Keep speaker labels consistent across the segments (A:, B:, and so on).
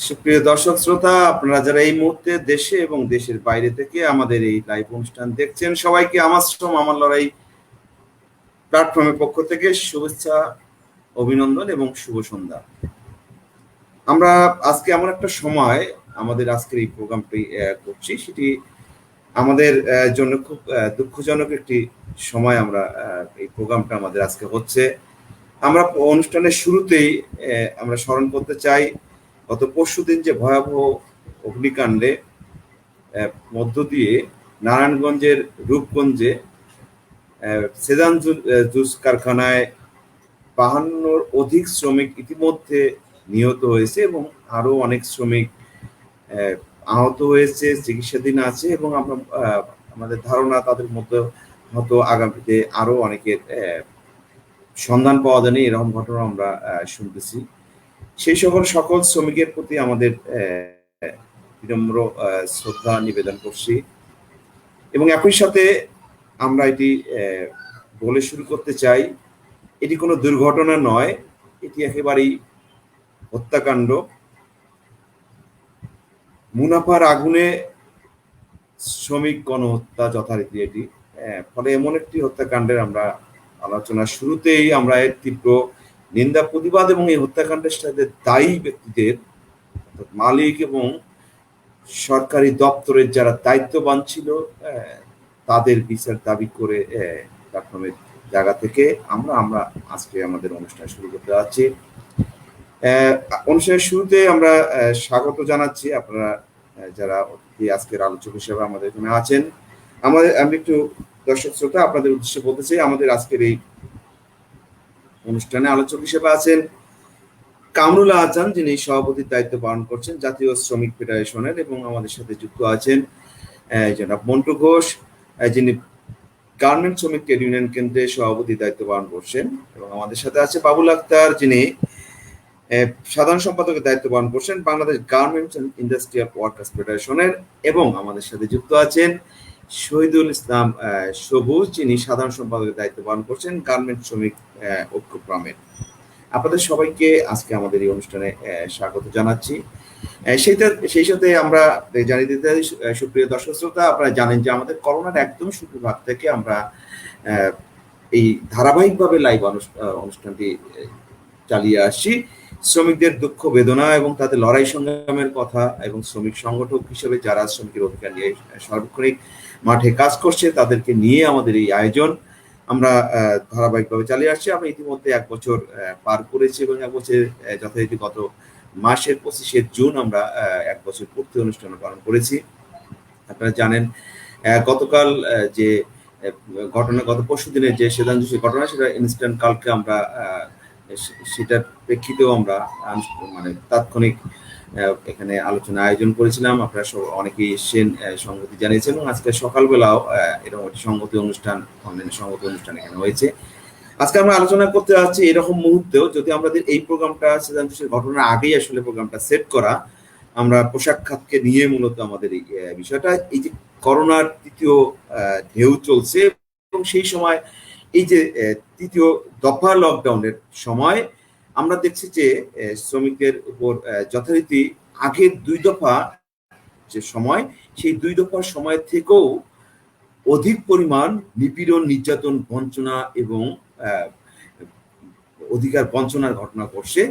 A: সুপ্রিয় দর্শক শ্রোতা, আপনারা যারা এই মুহূর্তে দেশে এবং দেশের বাইরে থেকে আমাদের এই লাইভ অনুষ্ঠান দেখছেন, সবাইকে আমার শ্রম আমার লড়াই প্ল্যাটফর্মের পক্ষ থেকে শুভেচ্ছা, অভিনন্দন এবং শুভ সন্ধ্যা। আমরা আজকে এমন একটা সময় আমাদের আজকের এই প্রোগ্রামটি করছি, সেটি আমাদের জন্য খুব দুঃখজনক একটি সময়। আমরা এই প্রোগ্রামটা আমাদের আজকে হচ্ছে, আমরা অনুষ্ঠানের শুরুতেই আমরা স্মরণ করতে চাই গত পরশুদিন যে ভয়াবহ অগ্নিকাণ্ডে মধ্য দিয়ে নারায়ণগঞ্জের রূপগঞ্জে সেদান জুস কারখানায় ৫২-র অধিক শ্রমিক ইতিমধ্যে নিহত হয়েছে এবং আরো অনেক শ্রমিক আহত হয়েছে, চিকিৎসাধীন আছে এবং আমরা আমাদের ধারণা তাদের মধ্যে হয়তো আগামীতে আরো অনেকের সন্ধান পাওয়া যায়নি, এরকম ঘটনা আমরা শুনতেছি। সেই সকল শ্রমিকের প্রতি আমাদের বিনম্র শ্রদ্ধা নিবেদন করছি এবং একই সাথে আমরা এটি বলে শুরু করতে চাই, এটি কোনো দুর্ঘটনা নয়, এটি একেবারেই হত্যাকাণ্ড। মুনাফার আগুনে শ্রমিক গণহত্যা যথারীতি এটি। ফলে এমন একটি হত্যাকাণ্ডের আমরা আলোচনার শুরুতেই আমরা এর তীব্র নিন্দা প্রতিবাদ এবং এই হত্যাকাণ্ডের সাথে দায়ী ব্যক্তিদের, মালিক এবং সরকারি দপ্তরের যারা দায়িত্ববান ছিল তাদের বিচার দাবি করে প্ল্যাটফর্মের জায়গা থেকে আমরা আজকে আমাদের অনুষ্ঠান শুরু করতে যাচ্ছি। অনুষ্ঠানের শুরুতে আমরা স্বাগত জানাচ্ছি আপনারা যারা আজকের আলোচক হিসেবে আমাদের এখানে আছেন। আমি একটু দর্শক শ্রোতা আপনাদের উদ্দেশ্যে বলতে চাই, আমাদের আজকের এই অনুষ্ঠানে আলোচক হিসেবে আছেন কামরুল আহসান, যিনি সভাপতির দায়িত্ব পালন করছেন জাতীয় শ্রমিক ফেডারেশনের, এবং আমাদের সাথে যুক্ত আছেন জনাব মন্টু ঘোষ, যিনি গার্মেন্ট শ্রমিক ট্রেড ইউনিয়ন কেন্দ্রে সভাপতির দায়িত্ব পালন করছেন, এবং আমাদের সাথে আছে বাবুল আক্তার, যিনি সাধারণ সম্পাদকের দায়িত্ব পালন করছেন Bangladesh garments and industrial workers ফেডারেশনের, এবং আমাদের সাথে যুক্ত আছেন শহীদুল ইসলাম সবুজ, যিনি সাধারণ সম্পাদকের দায়িত্ব পালন করছেন গার্মেন্ট শ্রমিক ঐক্যফ্রমের। আপনাদের সবাইকে আজকে আমাদের এই অনুষ্ঠানে স্বাগত জানাচ্ছি। সেই সাথে আমরা জানিয়ে দিতে চাই, সুপ্রিয় দর্শক শ্রোতা, আপনারা জানেন যে আমাদের করোনার একদম শুরু ভাগ থেকে আমরা এই ধারাবাহিকভাবে লাইভ অনুষ্ঠানটি চালিয়ে আসছি। শ্রমিকদের দুঃখ বেদনা এবং তাদের লড়াই সংগ্রামের কথা এবং শ্রমিক সংগঠক হিসেবে যারা শ্রমিকের অধিকার নিয়ে সার্বক্ষণিক মাঠে কাজ করছে তাদেরকে নিয়ে আমাদের এই আয়োজন আমরা ধারাবাহিকভাবে চালিয়ে আসছি। আমরা ইতিমধ্যে 1 বছর পার করেছি এবং 1 বছর যথারীতি গত মাসের 25শে জুন আমরা 1 বছর পূর্তি অনুষ্ঠান পালন করেছি। আপনারা জানেন গতকাল যে ঘটনা, গত পরশু দিনের যে সেদান জুসের ঘটনা, সেটা ইনস্ট্যান্ট কালকে আমরা সেটার প্রেক্ষিতেও আমরা মানে তাৎক্ষণিক এখানে আলোচনা আয়োজন করেছিলাম। আপনারা অনেকেই এসেছেন, সংগতি জানিয়েছেন, এবং আজকে সকালবেলাও এরকম একটি সংগতি অনুষ্ঠান, অনলাইনে সংগতি অনুষ্ঠান এখানে হয়েছে। আজকে আমরা আলোচনা করতে যাচ্ছি এরকম মুহূর্তেও, যদি আমাদের এই প্রোগ্রামটা সেদান জুসের ঘটনার আগেই আসলে প্রোগ্রামটা সেট করা, আমরা পোশাক খাতকে নিয়ে মূলত আমাদের এই বিষয়টা, এই যে করোনার তৃতীয় ঢেউ চলছে এবং সেই সময় এই যে তৃতীয় দফা লকডাউনের সময় আমরা দেখছি যে শ্রমিকদের উপর যথারীতি আগের 2 দফা যে সময়, সেই 2 দফার সময় থেকেও অধিক পরিমাণ নিপীড়ন, নির্যাতন, বঞ্চনা এবং অধিকার বঞ্চনার ঘটনা ঘটছে।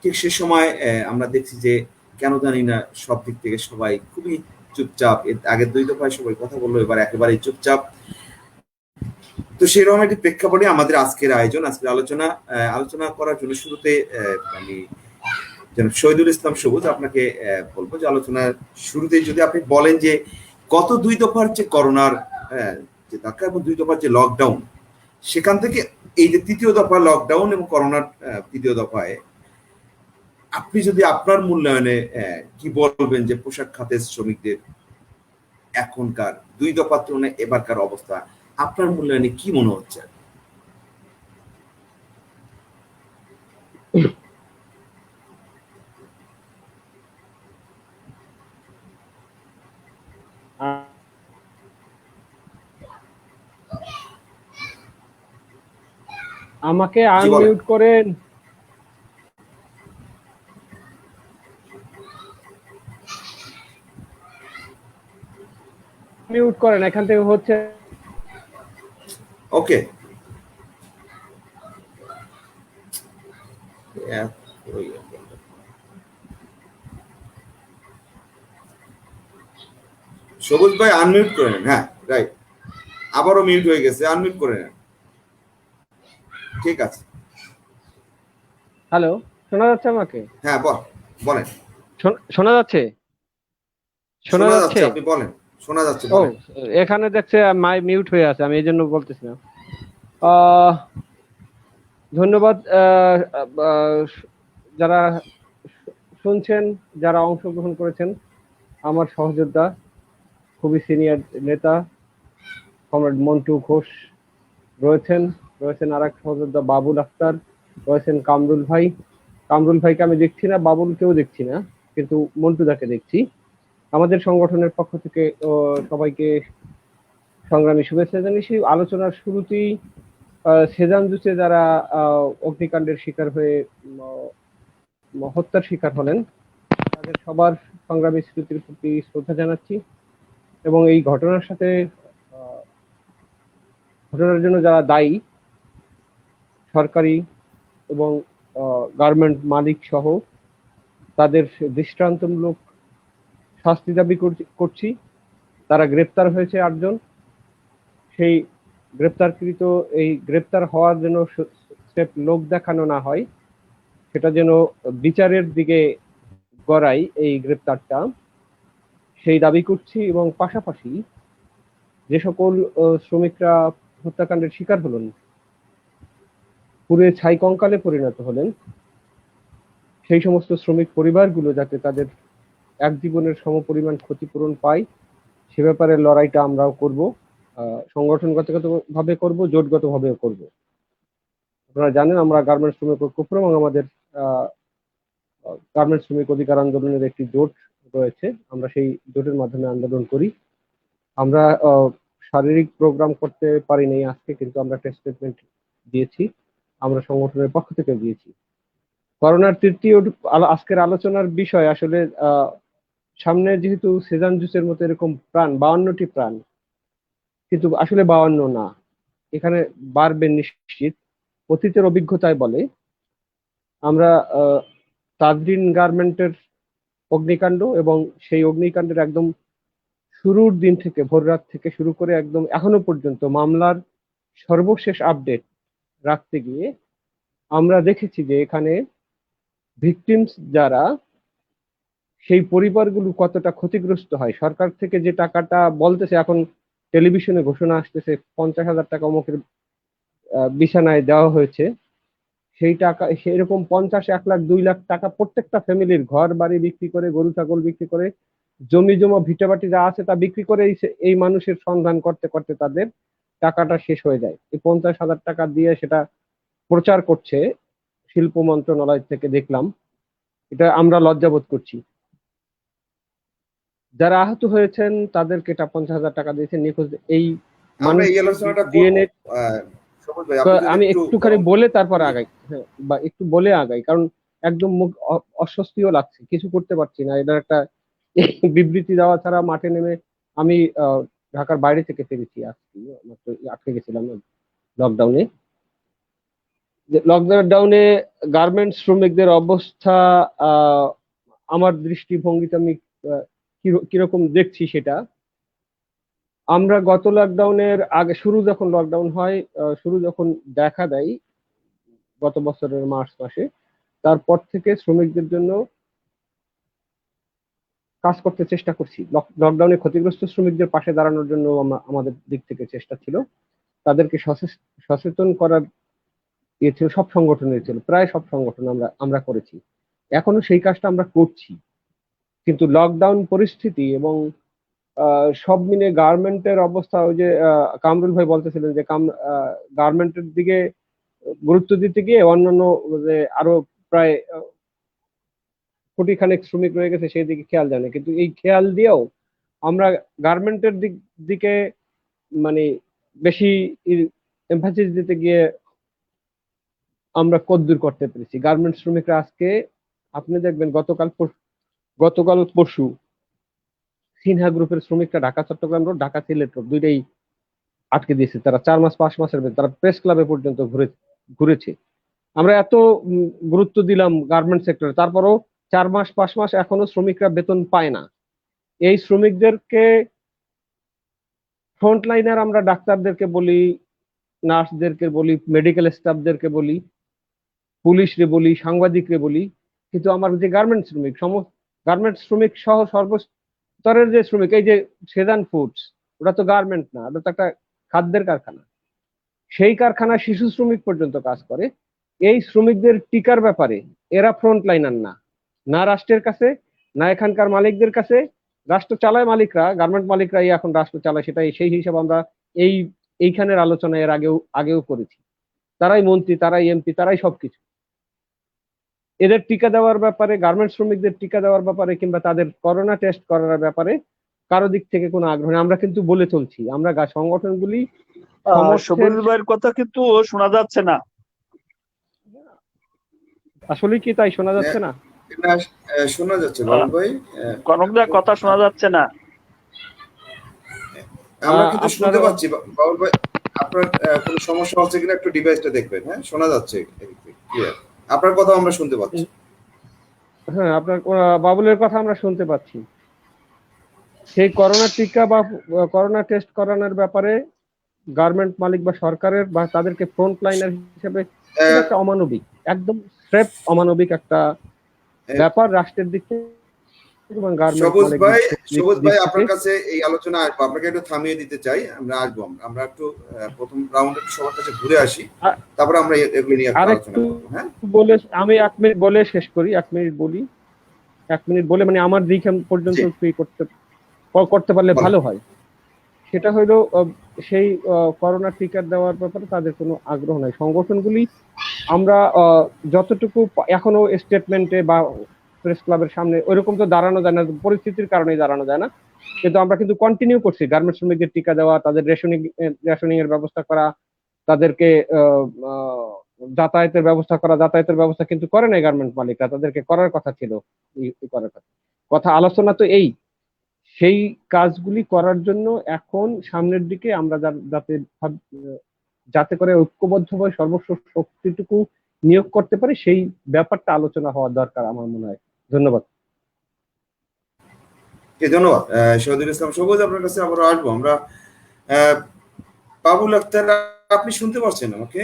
A: ঠিক সে সময় আমরা দেখছি যে কেন জানি না সব দিক থেকে সবাই খুবই চুপচাপ। আগের 2 দফায় সবাই কথা বললো, এবার একেবারেই চুপচাপ। তো সেরকম একটি প্রেক্ষাপটে আমাদের আজকের আয়োজন, আজকের আলোচনা করার জন্য শুরুতে আমি শহীদুল ইসলাম সবুজ আপনাকে বলবো যে আলোচনার শুরুতেই যদি আপনি বলেন যে গত 2 দফার যে করোনার যে ধাক্কা এবং 2 দফার যে লকডাউন, সেখান থেকে এই যে তৃতীয় দফা লকডাউন এবং করোনার তৃতীয় দফায় আপনি যদি আপনার মূল্যায়নে কি বলবেন যে পোশাক খাতের শ্রমিকদের এখনকার 2 দফার তুলনায় এবারকার অবস্থা আপনার মূল্যায়নে কি মনে হচ্ছে?
B: আমাকে আনমিউট করেন। মিউট করেন, এখান থেকে হচ্ছে।
A: ওকে, সবুজ ভাই আনমিউট করে নেন। হ্যাঁ, রাইট, আবারও মিউট হয়ে গেছে, আনমিউট করে নেন। ঠিক আছে,
B: হ্যালো, শোনা যাচ্ছে আমাকে?
A: হ্যাঁ বলেন।
B: শোনা যাচ্ছে? শোনা
A: শোনা
B: যাচ্ছে?
A: যাচ্ছে, আপনি বলেন। শোনা যাচ্ছে,
B: ও,
A: বলেন।
B: এখানে দেখছে মাই মিউট হয়ে আছে, আমি এই জন্য বলতেছি না। আহ, ধন্যবাদ। যারা শুনছেন, যারা অংশগ্রহণ করেছেন, আমার সহযোদ্ধা, খুবই সিনিয়র নেতা কমরেড মন্টু ঘোষ রয়েছেন, রয়েছেন আর এক সহযোদ্ধা বাবুল আক্তার, রয়েছেন কামরুল ভাই। কামরুল ভাইকে আমি দেখছি না, বাবুলকেও দেখছি না, কিন্তু মন্টুদাকে দেখছি। আমাদের সংগঠনের পক্ষ থেকে সবাইকে সংগ্রামী শুভেচ্ছা জানিয়েছি। আলোচনার শুরুতেই সেজান জুসে যারা অগ্নিকাণ্ডের শিকার হয়ে হত্যার শিকার হলেন, তাদের সবার সংগ্রামী স্মৃতির প্রতি শ্রদ্ধা জানাচ্ছি। এবং এই ঘটনার সাথে ঘটনার জন্য যারা দায়ী, সরকারি এবং গার্মেন্ট মালিক সহ, তাদের দৃষ্টান্তমূলক শাস্তি দাবি করছি। তারা গ্রেপ্তার হয়েছে 8 জন। সেই গ্রেপ্তারকৃত, এই গ্রেপ্তার হওয়ার জন্য স্রেফ লোক দেখানো না হয়, সেটা যেন বিচারের দিকে গড়ায় এই গ্রেপ্তারটা, সেই দাবি করছি। এবং পাশাপাশি যে সকল শ্রমিকরা হত্যাকাণ্ডের শিকার হলেন, পুড়ে ছাই কঙ্কালে পরিণত হলেন, সেই সমস্ত শ্রমিক পরিবারগুলো যাতে তাদের এক জীবনের সমপরিমাণ ক্ষতিপূরণ পায়, সে ব্যাপারে লড়াইটা আমরাও করব, সংগঠনগত ভাবে করব, জোটগত ভাবেও করব। আপনারা জানেন আমরা গার্মেন্টস শ্রমিক ঐক্য ফোরাম এবং আমাদের গার্মেন্টস শ্রমিক অধিকার আন্দোলনের একটি জোট রয়েছে। আমরা সেই জোটের মাধ্যমে আন্দোলন করি। আমরা শারীরিক প্রোগ্রাম করতে পারিনি আজকে, কিন্তু আমরা একটা স্টেটমেন্ট দিয়েছি, আমরা সংগঠনের পক্ষ থেকে দিয়েছি। করোনার তৃতীয় আজকের আলোচনার বিষয় আসলে সামনে যেহেতু সেজান জুসের মতো এরকম প্রাণ, 52টি প্রাণ, কিন্তু আসলে 52 না, এখানে বাড়বে নিশ্চিত। অতীতের অভিজ্ঞতায় বলে, আমরা তাজরিন গার্মেন্টের অগ্নিকাণ্ড এবং সেই অগ্নিকাণ্ডের একদম শুরুর দিন থেকে, ভোর রাত থেকে শুরু করে একদম এখনো পর্যন্ত মামলার সর্বশেষ আপডেট রাখতে গিয়ে আমরা দেখেছি যে এখানে ভিকটিমস যারা, সেই পরিবারগুলো কতটা ক্ষতিগ্রস্ত হয়। সরকার থেকে যে টাকাটা বলতেছে, এখন টেলিভিশনে ঘোষণা আসতেছে 50,000 টাকা অমুকের বিছানায় দেওয়া হয়েছে, সেই টাকা সেরকম 50, 1 লাখ, 2 লাখ টাকা প্রত্যেকটা ফ্যামিলির ঘর বাড়ি বিক্রি করে, গরু ছাগল বিক্রি করে, জমি জমা ভিটাবাটি যা আছে তা বিক্রি করে এই মানুষের সন্ধান করতে করতে তাদের টাকাটা শেষ হয়ে যায়। এই 50,000 টাকা দিয়ে সেটা প্রচার করছে শিল্প মন্ত্রণালয় থেকে, দেখলাম। এটা আমরা লজ্জাবোধ করছি। যারা আহত হয়েছেন তাদেরকে 50,000 টাকা দিয়েছে, নিখোঁজ এই
A: আমরা এই
B: মানুষদের
A: আলোচনাটা করব।
B: ডিএনএ।
A: সবুজ ভাই, আপনি যদি
B: আমি
A: একটু
B: একটুখানি বলে তারপর
A: জি,
B: আগাই, হ্যাঁ, বা একটু বলে আগাই, কারণ একদম মুখ অস্বস্তিও লাগছে, কিছু করতে পারছি না। এটা একটা বিবৃতি দেওয়া ছাড়া মাঠে নেমে, আমি ঢাকার বাইরে থেকে ফিরেছি আজকে, মাত্র আটকে গেছিলাম লকডাউনে। লকডাউনে গার্মেন্টস শ্রমিকদের অবস্থা আমার দৃষ্টিভঙ্গিতে আমি কিরকম দেখছি সেটা, আমরা গত লকডাউনের আগে, শুরু যখন লকডাউন হয়, শুরু যখন দেখা দেয় গত বছরের মার্চ মাসে, তারপর থেকে শ্রমিকদের জন্য কাজ করতে চেষ্টা করছি। লকডাউনে ক্ষতিগ্রস্ত শ্রমিকদের পাশে দাঁড়ানোর জন্য আমাদের দিক থেকে চেষ্টা ছিল, তাদেরকে সচেতন করার ইয়ে ছিল, সব সংগঠনের ছিল, প্রায় সব সংগঠন আমরা আমরা করেছি। এখনো সেই কাজটা আমরা করছি, কিন্তু লকডাউন পরিস্থিতি এবং সব মিলে গার্মেন্টের অবস্থা, ওই যে কামরুল ভাই বলতেছিলেন যে গার্মেন্টের দিকে গুরুত্ব দিতে গিয়ে অন্যান্য যে আরো প্রায় কোটি খানেক শ্রমিক রয়ে গেছে সেই দিকে খেয়াল যায় না, কিন্তু এই খেয়াল দিয়েও আমরা গার্মেন্টের দিকে মানে বেশি এমফাসিস দিতে গিয়ে আমরা কদ্দূর করতে পেরেছি। গার্মেন্টস শ্রমিকরা আজকে, আপনি দেখবেন গতকাল পরশু সিনহা গ্রুপের শ্রমিকরা ঢাকা চট্টগ্রাম রোড, ঢাকা সিলেট রোড দুইটাই আটকে দিয়েছে তারা 4 মাস 5 মাসের ভেতর। তারা প্রেস ক্লাবে পর্যন্ত ঘুরেছে। আমরা এত গুরুত্ব দিলাম গার্মেন্ট সেক্টরে, তারপরও 4 মাস 5 মাস এখনো শ্রমিকরা বেতন পায় না। এই শ্রমিকদেরকে ফ্রন্টলাইনার আমরা ডাক্তারদেরকে বলি, নার্সদেরকে বলি, মেডিকেল স্টাফদেরকে বলি, পুলিশরে বলি, সাংবাদিকরে বলি, কিন্তু আমার যে গার্মেন্টস শ্রমিক সহ সর্বস্তরের যে শ্রমিক, এই যে সেজান ফুডস, ওটা তো গার্মেন্ট না, ওটা তো একটা খাদ্যের কারখানা। সেই কারখানা শিশু শ্রমিক পর্যন্ত কাজ করে। এই শ্রমিকদের টিকার ব্যাপারে এরা ফ্রন্টলাইনার না, না রাষ্ট্রের কাছে, না এখানকার মালিকদের কাছে। রাষ্ট্র চালায় মালিকরা, গার্মেন্ট মালিকরাই এখন রাষ্ট্র চালায়, সেটাই সেই হিসাব আমরা এই এইখানের আলোচনায় এর আগেও করেছি। তারাই মন্ত্রী, তারাই এমপি, তারাই সবকিছু। এদের টিকা দেওয়ার ব্যাপারে, গার্মেন্ট শ্রমিকদের টিকা দেওয়ার ব্যাপারে কিংবা তাদের করোনা টেস্ট করার ব্যাপারে কারো দিক থেকে কোনো আগ্রহ নেই। আমরা কিন্তু বলে চলছি, আমরা সংগঠনগুলি
C: সবুজ ভাইয়ের কথা কিন্তু শোনা যাচ্ছে না।
B: আসলে কি তাই শোনা যাচ্ছে না?
A: শোনা যাচ্ছে বাবুল ভাই,
C: কনকদার কথা শোনা যাচ্ছে না।
A: আমরা কিন্তু শুনতে পাচ্ছি বাবুল ভাই। আপনার কোনো সমস্যা হচ্ছে কিনা একটু ডিভাইসটা দেখবেন। হ্যাঁ, শোনা যাচ্ছে ক্লিয়ার, আপনার কথা আমরা শুনতে পাচ্ছি।
B: হ্যাঁ, আপনার বাবুলের কথা আমরা শুনতে পাচ্ছি। সেই করোনা টিকা বা করোনা টেস্ট করানোর ব্যাপারে গার্মেন্ট মালিক বা সরকারের বা তাদেরকে ফ্রন্ট লাইনার হিসেবে একটা অমানবিক, একদম স্রেফ অমানবিক একটা ব্যাপার রাষ্ট্রের দিক থেকে।
A: সবুজ ভাই আপনার কাছে এই আলোচনা আসবো, আপনাকে একটু থামিয়ে দিতে চাই। আমরা আসবো, আমরা একটু প্রথম রাউন্ডে সবার কাছে ঘুরে আসি, তারপর আমরা এগুলো নিয়ে আলোচনা করব। হ্যাঁ,
B: বলে আমি 1 মিনিট বলে শেষ করি। 1 মিনিট বলি, 1 মিনিট বলে মানে আমার দিক পর্যন্ত ফ্রি করতে পারলে ভালো হয়। সেটা হলো সেই করোনা টিকা দেওয়ার ব্যাপারে তাদের কোনো আগ্রহ নাই। সংগঠনগুলি আমরা যতটুকু এখনো স্টেটমেন্টে বা প্রেস ক্লাবের সামনে ওইরকম তো দাঁড়ানো যায় না, পরিস্থিতির কারণেই দাঁড়ানো যায় না, কিন্তু আমরা কিন্তু কন্টিনিউ করছি গার্মেন্ট শ্রমিকদের টিকা দেওয়া, তাদের রেশনিং এর ব্যবস্থা করা, তাদেরকে যাতায়াতের ব্যবস্থা করা। যাতায়াতের ব্যবস্থা কিন্তু করে নাই গার্মেন্ট মালিকরা, তাদেরকে করার কথা ছিল। করার কথা আলোচনা তো এই, সেই কাজগুলি করার জন্য এখন সামনের দিকে আমরা যাতে করে ঐক্যবদ্ধভাবে সর্বস্ব শক্তিটুকু নিয়োগ করতে পারি, সেই ব্যাপারটা আলোচনা হওয়া দরকার আমার মনে হয়। ধন্যবাদ।
A: ধন্যবাদ শহীদুল ইসলাম সবুজ, আপনার কাছে আবারও আসবো আমরা। বাবুল আক্তার, আপনি শুনতে পাচ্ছেন আমাকে?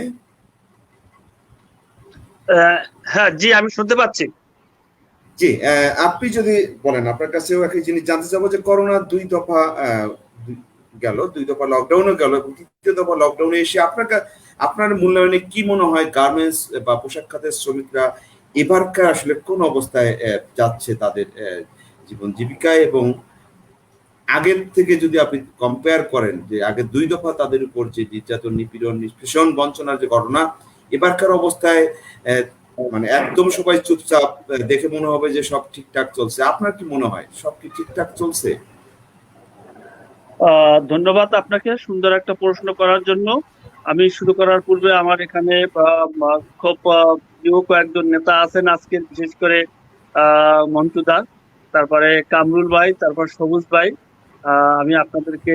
C: হ্যাঁ জি, আমি শুনতে পাচ্ছি।
A: জি, আপনি যদি বলেন, আপনার কাছেও একই জিনিস জানতে চাবো যে করোনা 2 দফা গেল, 2 দফা লকডাউনও গেল, এবং 3য় দফা লকডাউনে এসে আপনার মূল্যায়নে কি মনে হয় গার্মেন্টস বা পোশাক খাতের শ্রমিকরা এবারকার আসলে কোন অবস্থায় যাচ্ছে তাদের জীবন জীবিকায়, এবং আগের থেকে যদি আপনি কম্পেয়ার করেন যে আগে 2 দফা তাদের উপর যে নির্যাতন, নিপীড়ন, নিষ্পেষণ, বঞ্চনার যে ঘটনা, এবারকার অবস্থায় মানে একদম সবাই চুপচাপ, দেখে মনে হবে যে সব ঠিকঠাক চলছে। আপনার কি মনে হয় সব কি ঠিকঠাক চলছে?
C: ধন্যবাদ আপনাকে সুন্দর একটা প্রশ্ন করার জন্য। আমি শুরু করার পূর্বে আমার এখানে খুব প্রিয় কয়েকজন নেতা আছেন আজকে, বিশেষ করে মন্টুদা, তারপরে কামরুল ভাই, তারপর সবুজ ভাই। আমি আপনাদেরকে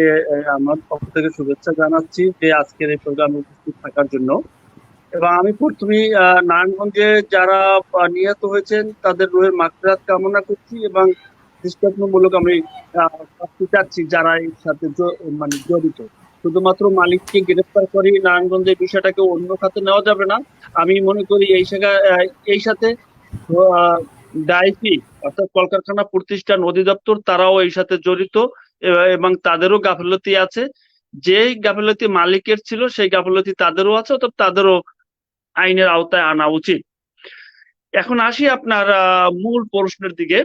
C: আমার পক্ষ থেকে শুভেচ্ছা জানাচ্ছি যে আজকের এই প্রোগ্রামে উপস্থিত থাকার জন্য। এবং আমি প্রথমেই নারায়ণগঞ্জে যারা নিহত হয়েছেন তাদের রুহের মাগফিরাত কামনা করছি, এবং দৃষ্টান্তমূলক আমি শাস্তি চাচ্ছি যারা এর সাথে মানে জড়িত। শুধুমাত্র মালিককে গ্রেফতার করে নারায়ণগঞ্জের বিষয়টাকে অন্য খাতে নেওয়া যাবে না। আমি মনে করি এই সাথে ডাইসি অর্থাৎ কলকারখানা প্রতিষ্ঠান অধিদপ্তর তারাও এই সাথে জড়িত, এবং তাদেরও গাফিলতি আছে। যে গাফিলতি মালিকের ছিল সেই গাফিলতি তাদেরও আছে, অর্থাৎ তাদেরও আইনের আওতায় আনা উচিত। এখন আসি আপনার মূল প্রশ্নের দিকে,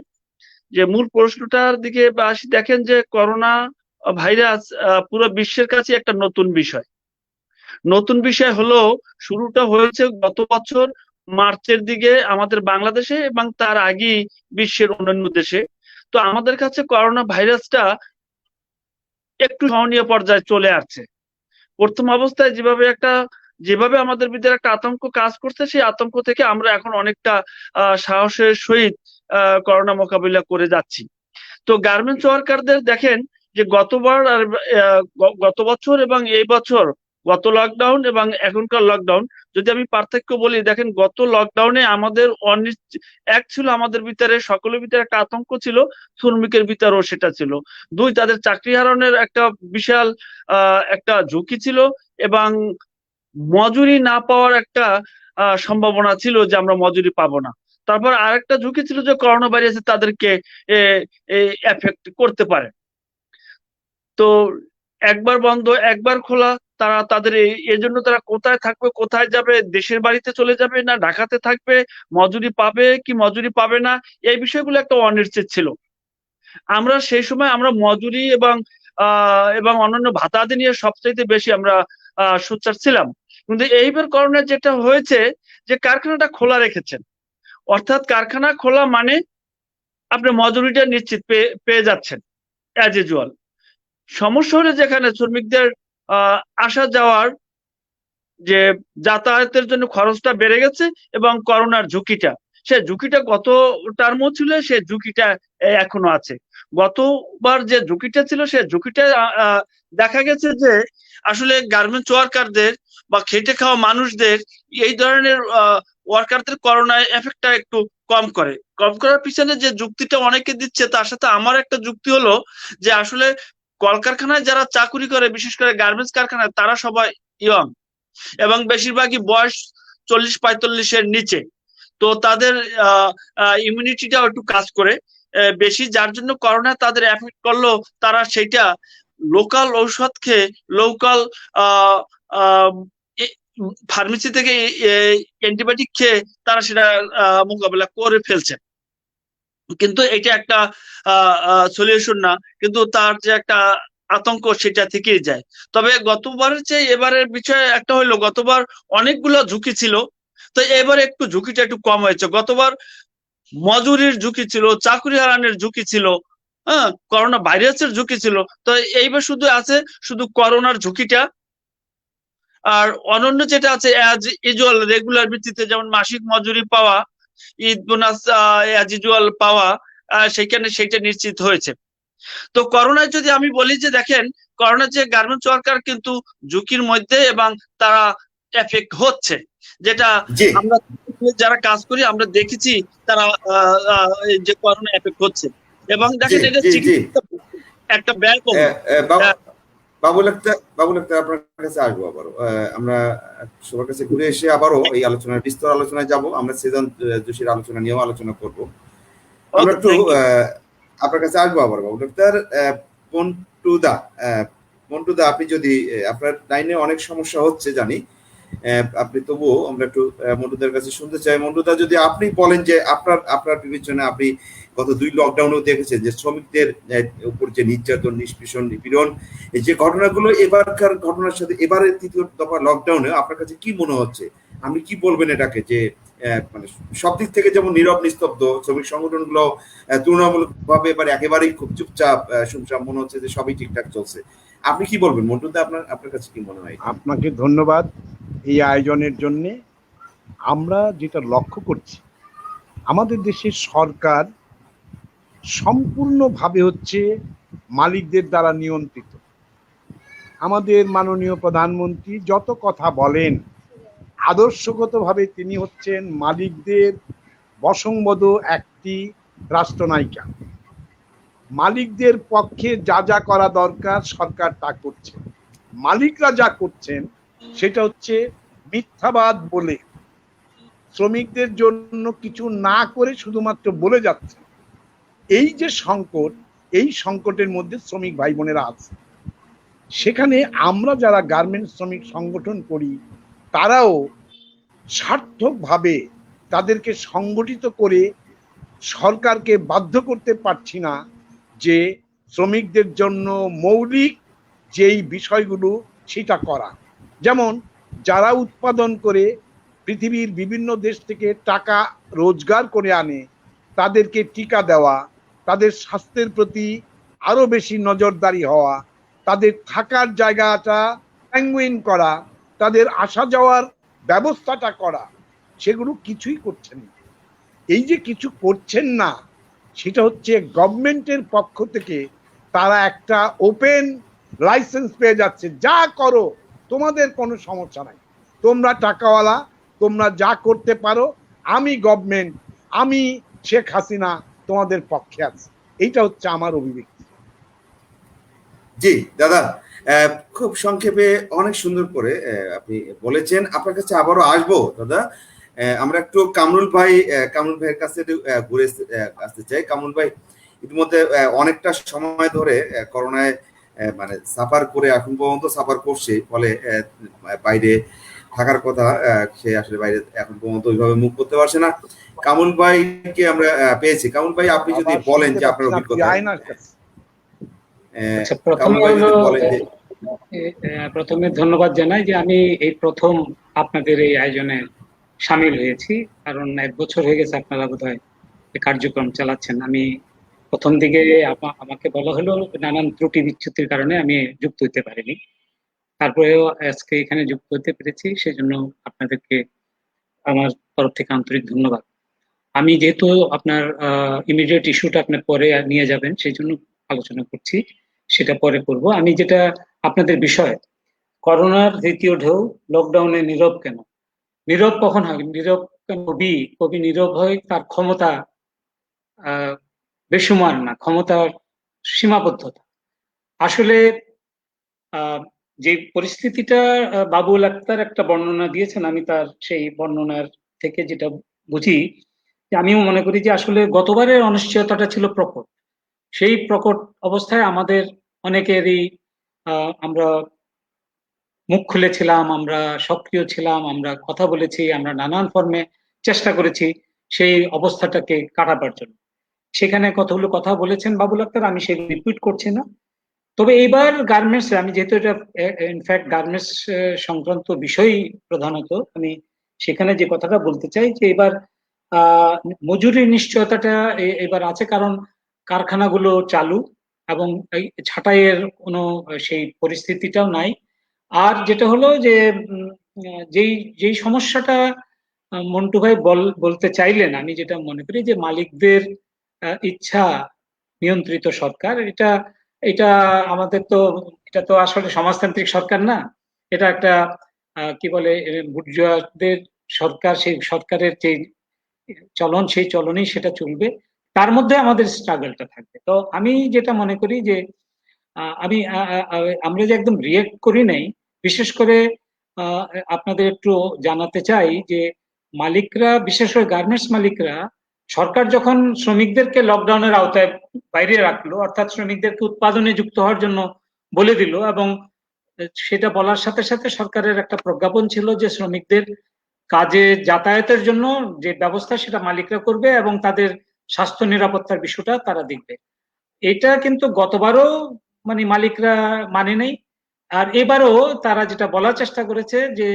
C: যে মূল প্রশ্নটার দিকে আসি। দেখেন যে করোনা ভাইরাস পুরো বিশ্বের কাছে একটা নতুন বিষয়। নতুন বিষয় হলো শুরুটা হয়েছে গত বছর মার্চের দিকে আমাদের বাংলাদেশে, এবং তার আগে বিশ্বের অন্যান্য দেশে। তো আমাদের কাছে করোনা ভাইরাসটা একটু সহনীয় পর্যায়ে চলে আসছে। প্রথম অবস্থায় যেভাবে আমাদের ভিতরে একটা আতঙ্ক কাজ করছে, সেই আতঙ্ক থেকে আমরা এখন অনেকটা সাহসের সহিত করোনা মোকাবিলা করে যাচ্ছি। তো তো গার্মেন্টস ওয়ার্কারদের দেখেন যে গতবার আর গত বছর এবং এই বছর, গত লকডাউন এবং এখনকার লকডাউন যদি আমি পার্থক্য বলি, দেখেন গত লকডাউনে আমাদের এক ছিল আমাদের ভিতরে, সকলের ভিতরে একটা আতঙ্ক ছিল, শ্রমিকের ভিতরেও সেটা ছিল। দুই, তাদের চাকরি হারানোর একটা বিশাল একটা ঝুঁকি ছিল এবং মজুরি না পাওয়ার একটা সম্ভাবনা ছিল যে আমরা মজুরি পাবো না। তারপর আরেকটা ঝুঁকি ছিল যে করোনা ভাইরাসে তাদেরকে এফেক্ট করতে পারে। তো একবার বন্ধ একবার খোলা, তাদের এই জন্য তারা কোথায় থাকবে, কোথায় যাবে, দেশের বাড়িতে চলে যাবে না ঢাকাতে থাকবে, মজুরি পাবে কি মজুরি পাবে না, এই বিষয়গুলো একটা অনিশ্চিত ছিল। আমরা সেই সময় আমরা মজুরি এবং অন্যান্য ভাতাদি নিয়ে সবচাইতে বেশি আমরা সোচ্চার ছিলাম। কিন্তু এইবার করোনা যেটা হয়েছে যে কারখানাটা খোলা রেখেছেন, অর্থাৎ কারখানা খোলা মানে আপনি মজুরিটা নিশ্চিত পেয়ে যাচ্ছেন অ্যাজ ইউজুয়াল। সমস্যা হলে যেখানে শ্রমিকদের আসা যাওয়ার যে যাতায়াতের জন্য খরচটা বেড়ে গেছে এবং করোনার ঝুঁকিটা, সে ঝুঁকিটা গত টার্মও ছিল, সে ঝুঁকিটা এখনো আছে। গতবার যে ঝুঁকিটা ছিল সে ঝুঁকিটা দেখা গেছে যে আসলে গার্মেন্টস ওয়ার্কারদের বা খেটে খাওয়া মানুষদের এই ধরনের ওয়ার্কারদের করোনা এফেক্টটা একটু কম করার পিছনে যে যুক্তিটা অনেকে দিচ্ছে, তার সাথে আমার একটা যুক্তি হলো যে আসলে কলকারখানায় যারা চাকুরি করে, বিশেষ করে গার্মেন্টস কারখানায়, তারা সবাই ইয়ং এবং বেশিরভাগই বয়স 40-45-এর নিচে। তো তাদের ইমিউনিটিটাও একটু কাজ করে বেশি, যার জন্য করোনা তাদের এফেক্ট করলো। তারা সেটা লোকাল ঔষধ খেয়ে, লোকাল ফার্মেসি থেকে অ্যান্টিবায়োটিক খেয়ে তারা সেটা মোকাবেলা করে ফেলছে। কিন্তু এটা একটা সলিউশন না, কিন্তু তার যে একটা আতঙ্ক সেটা থেকেই যায়। তবে গতবারের চেয়ে এবারের বিষয় একটা হইলো, গতবার অনেকগুলো ঝুঁকি ছিল, তো এবারে একটু ঝুঁকিটা একটু কম হয়েছে। গতবার মজুরির ঝুঁকি ছিল, চাকরি হারানোর ঝুঁকি ছিল, হ্যাঁ, করোনা ভাইরাসের ঝুঁকি ছিল। তো এইবার শুধু আছে শুধু করোনার ঝুঁকিটা। আর অনন্য যেটা আছে অ্যাজ ইউজুয়াল রেগুলার ভিত্তিতে, যেমন মাসিক মজুরি পাওয়া, ঈদ বোনাস অ্যাজ ইউজুয়াল পাওয়া, সেখানে সেটা নিশ্চিত হয়েছে। তো করোনায় যদি আমি বলি যে দেখেন, করোনার যে গার্মেন্টস ওয়ার্কার কিন্তু ঝুঁকির মধ্যে এবং তারা এফেক্ট হচ্ছে, যেটা আমরা যারা কাজ করি আমরা দেখেছি তারা যে করোনা এফেক্ট হচ্ছে। এবং দেখেন এটা একটা ব্যয় কম।
A: বাবুল আক্তার আপনার কাছে আসবো আবারও, আমরা সবার কাছে ঘুরে এসে আবারও এই আলোচনায় বিস্তর আলোচনায় যাব। আমরা সৃজন যোশীর আলোচনা নিয়েও আলোচনা করব। আমরা একটু আপনার কাছে আসবো আবার বাবুল আক্তার। মন্টুদা, আপনি যদি, আপনার লাইনে অনেক সমস্যা হচ্ছে জানি, আপনি তবুও আমরা একটু মন্টুদার কাছে শুনতে চাই। মন্টুদা, যদি আপনি বলেন যে আপনার বিবেচনায় আপনি গত 2 লকডাউনেও দেখেছেন যে শ্রমিকদের উপর যে নির্যাতন, নিপীড়ন, এই যে ঘটনাগুলো, এবারকার ঘটনার সাথে এবারের 3য় দফা লকডাউনে আপনার কাছে কি মনে হচ্ছে? আপনি কি বলবেন এটাকে, যে মানে সব দিক থেকে যেমন নীরব নিস্তব্ধ, শ্রমিক সংগঠনগুলো তুলনামূলকভাবে এবার একেবারেই খুব চুপচাপ, শুনশাপ মনে হচ্ছে যে সবই ঠিকঠাক চলছে। আপনি কি বলবেন মন্টুদা? আপনার কাছে কি মনে হয়?
D: আপনাকে ধন্যবাদ এই আয়োজনের জন্য। আমরা যেটা লক্ষ্য করছি, আমাদের দেশের সরকার সম্পূর্ণভাবে হচ্ছে মালিকদের দ্বারা নিয়ন্ত্রিত। আমাদের মাননীয় প্রধানমন্ত্রী যত কথা বলেন, আদর্শগতভাবে তিনি হচ্ছেন মালিকদের বশংবদ একটি রাষ্ট্রনায়িকা। মালিকদের পক্ষে যা যা করা দরকার সরকার তা করছে। মালিকরা যা করছেন সেটা হচ্ছে মিথ্যাবাদ বলে, শ্রমিকদের জন্য কিছু না করে শুধুমাত্র বলে যাচ্ছে। এই যে সংকট, এই সংকটের মধ্যে শ্রমিক ভাই বোনেরা আছে। সেখানে আমরা যারা গার্মেন্টস শ্রমিক সংগঠন করি, তারাও সার্থকভাবে তাদেরকে সংগঠিত করে সরকারকে বাধ্য করতে পারছি না যে শ্রমিকদের জন্য মৌলিক যেই বিষয়গুলো সেটা করা। যেমন যারা উৎপাদন করে পৃথিবীর বিভিন্ন দেশ থেকে টাকা রোজগার করে আনে, তাদেরকে টিকা দেওয়া, তাদের স্বাস্থ্যের প্রতি আরো বেশি নজরদারি হওয়া, তাদের থাকার জায়গাটা প্যাঙ্গুইন করা, তাদের আসা যাওয়ার ব্যবস্থাটা করা, সেগুলো কিছুই করছেন না। এই যে কিছু করছেন না, সেটা হচ্ছে গভর্নমেন্টের পক্ষ থেকে তারা একটা ওপেন লাইসেন্স পেয়ে যাচ্ছে, যা করো তোমাদের কোনো সমস্যা নাই, তোমরা টাকাওয়ালা, তোমরা যা করতে পারো, আমি গভর্নমেন্ট, আমি শেখ হাসিনা তোমাদের পক্ষে আছি। এইটা হচ্ছে আমার অভিব্যক্তি।
A: জি দাদা, খুব সংক্ষেপে অনেক সুন্দর করে আপনি বলেছেন। আপনার কাছে আবারও আসবো দাদা। আমরা একটু কামরুল ভাইয়ের কাছে ঘুরে আসতে চাই। কামরুল ভাই ইতিমধ্যে অনেকটা সময় ধরে করোনায় মানে সাফার করে এখন পর্যন্ত সাফার করছে, ফলে বাইরে থাকার কথা, সে আসলে বাইরে এখন পর্যন্ত ওইভাবে মুখ করতে পারছে না। কামরুল ভাইকে আমরা পেয়েছি। কামরুল ভাই, আপনি যদি বলেন যে আপনার অভিজ্ঞতা।
E: আচ্ছা, প্রথমে ধন্যবাদ জানাই যে আমি এই প্রথম আপনাদের এই আয়োজনে সামিল হয়েছি, কারণ 1 বছর হয়ে গেছে আপনারা বোধহয় এই কার্যক্রম চালাচ্ছেন। আমি প্রথম দিকে আমাকে বলা হলো নানান ত্রুটি বিচ্যুতির কারণে আমি যুক্ত হতে পারিনি, তারপরেও আজকে এখানে যুক্ত হতে পেরেছি, সেজন্য আপনাদেরকে আমার তরফ থেকে আন্তরিক ধন্যবাদ। আমি যেহেতু আপনার ইমিডিয়েট ইস্যুটা আপনার পরে নিয়ে যাবেন, সেই জন্য আলোচনা করছি, সেটা পরে করব। আমি যেটা আপনাদের বিষয়, করোনার দ্বিতীয় ঢেউ, লকডাউনে নীরব কেন? নীরব কখন হয়? নীরব কবি নীরব হয় তার ক্ষমতা বেসুমার না, ক্ষমতার সীমাবদ্ধতা। আসলে যে পরিস্থিতিটা বাবুল আক্তার একটা বর্ণনা দিয়েছেন, আমি তার সেই বর্ণনার থেকে যেটা বুঝি, যে আমিও মনে করি যে আসলে গতবারের অনিশ্চয়তাটা ছিল প্রকট। সেই প্রকট অবস্থায় আমাদের অনেকেরই আমরা মুখ খুলেছিলাম, আমরা সক্রিয় ছিলাম, আমরা কথা বলেছি, আমরা নানান ফর্মে চেষ্টা করেছি সেই অবস্থাটাকে কাটাবার জন্য। সেখানে কতগুলো কথা বলেছেন বাবুল আক্তার, আমি সেগুলো রিপিট করছি না। তবে এইবার গার্মেন্টস, আমি যেহেতু এটা ইনফ্যাক্ট গার্মেন্টস সংক্রান্ত বিষয় প্রধানত, আমি সেখানে যে কথাটা বলতে চাই যে এবার মজুরি নিশ্চয়তাটা এবার আছে, কারণ কারখানাগুলো চালু এবং এই ছাঁটাইয়ের কোনো সেই পরিস্থিতিটাও নাই। আর যেটা হলো যে যেই যেই সমস্যাটা মন্টু ভাই বলতে চাইলেন, আমি যেটা মনে করি যে মালিকদের ইচ্ছা নিয়ন্ত্রিত সরকার, এটা এটা আমাদের তো, এটা তো আসলে সমাজতান্ত্রিক সরকার না, এটা একটা কি বলে বুর্জোয়াদের সরকার। সেই সরকারের যে চলন, সেই চলনেই সেটা চলবে, তার মধ্যে আমাদের স্ট্রাগলটা থাকবে। তো আমি যেটা মনে করি যে আমরা যে একদম রিয়েক্ট করি নাই, বিশেষ করে আপনাদের একটু জানাতে চাই যে মালিকরা, বিশেষ করে গার্মেন্টস মালিকরা, সরকার যখন শ্রমিকদেরকে লকডাউনের আওতায় বাইরে রাখলো, অর্থাৎ শ্রমিকদেরকে উৎপাদনে যুক্ত হওয়ার জন্য বলে দিল, এবং সেটা বলার সাথে সাথে সরকারের একটা প্রজ্ঞাপন ছিল যে শ্রমিকদের কাজে যাতায়াতের জন্য যে ব্যবস্থা সেটা মালিকরা করবে এবং তাদের স্বাস্থ্য নিরাপত্তার বিষয়টা তারা দেখবে। এটা কিন্তু গতবারও মানে মালিকরা মানে নেই, আর এবারও তারা যেটা বলার চেষ্টা করেছে যে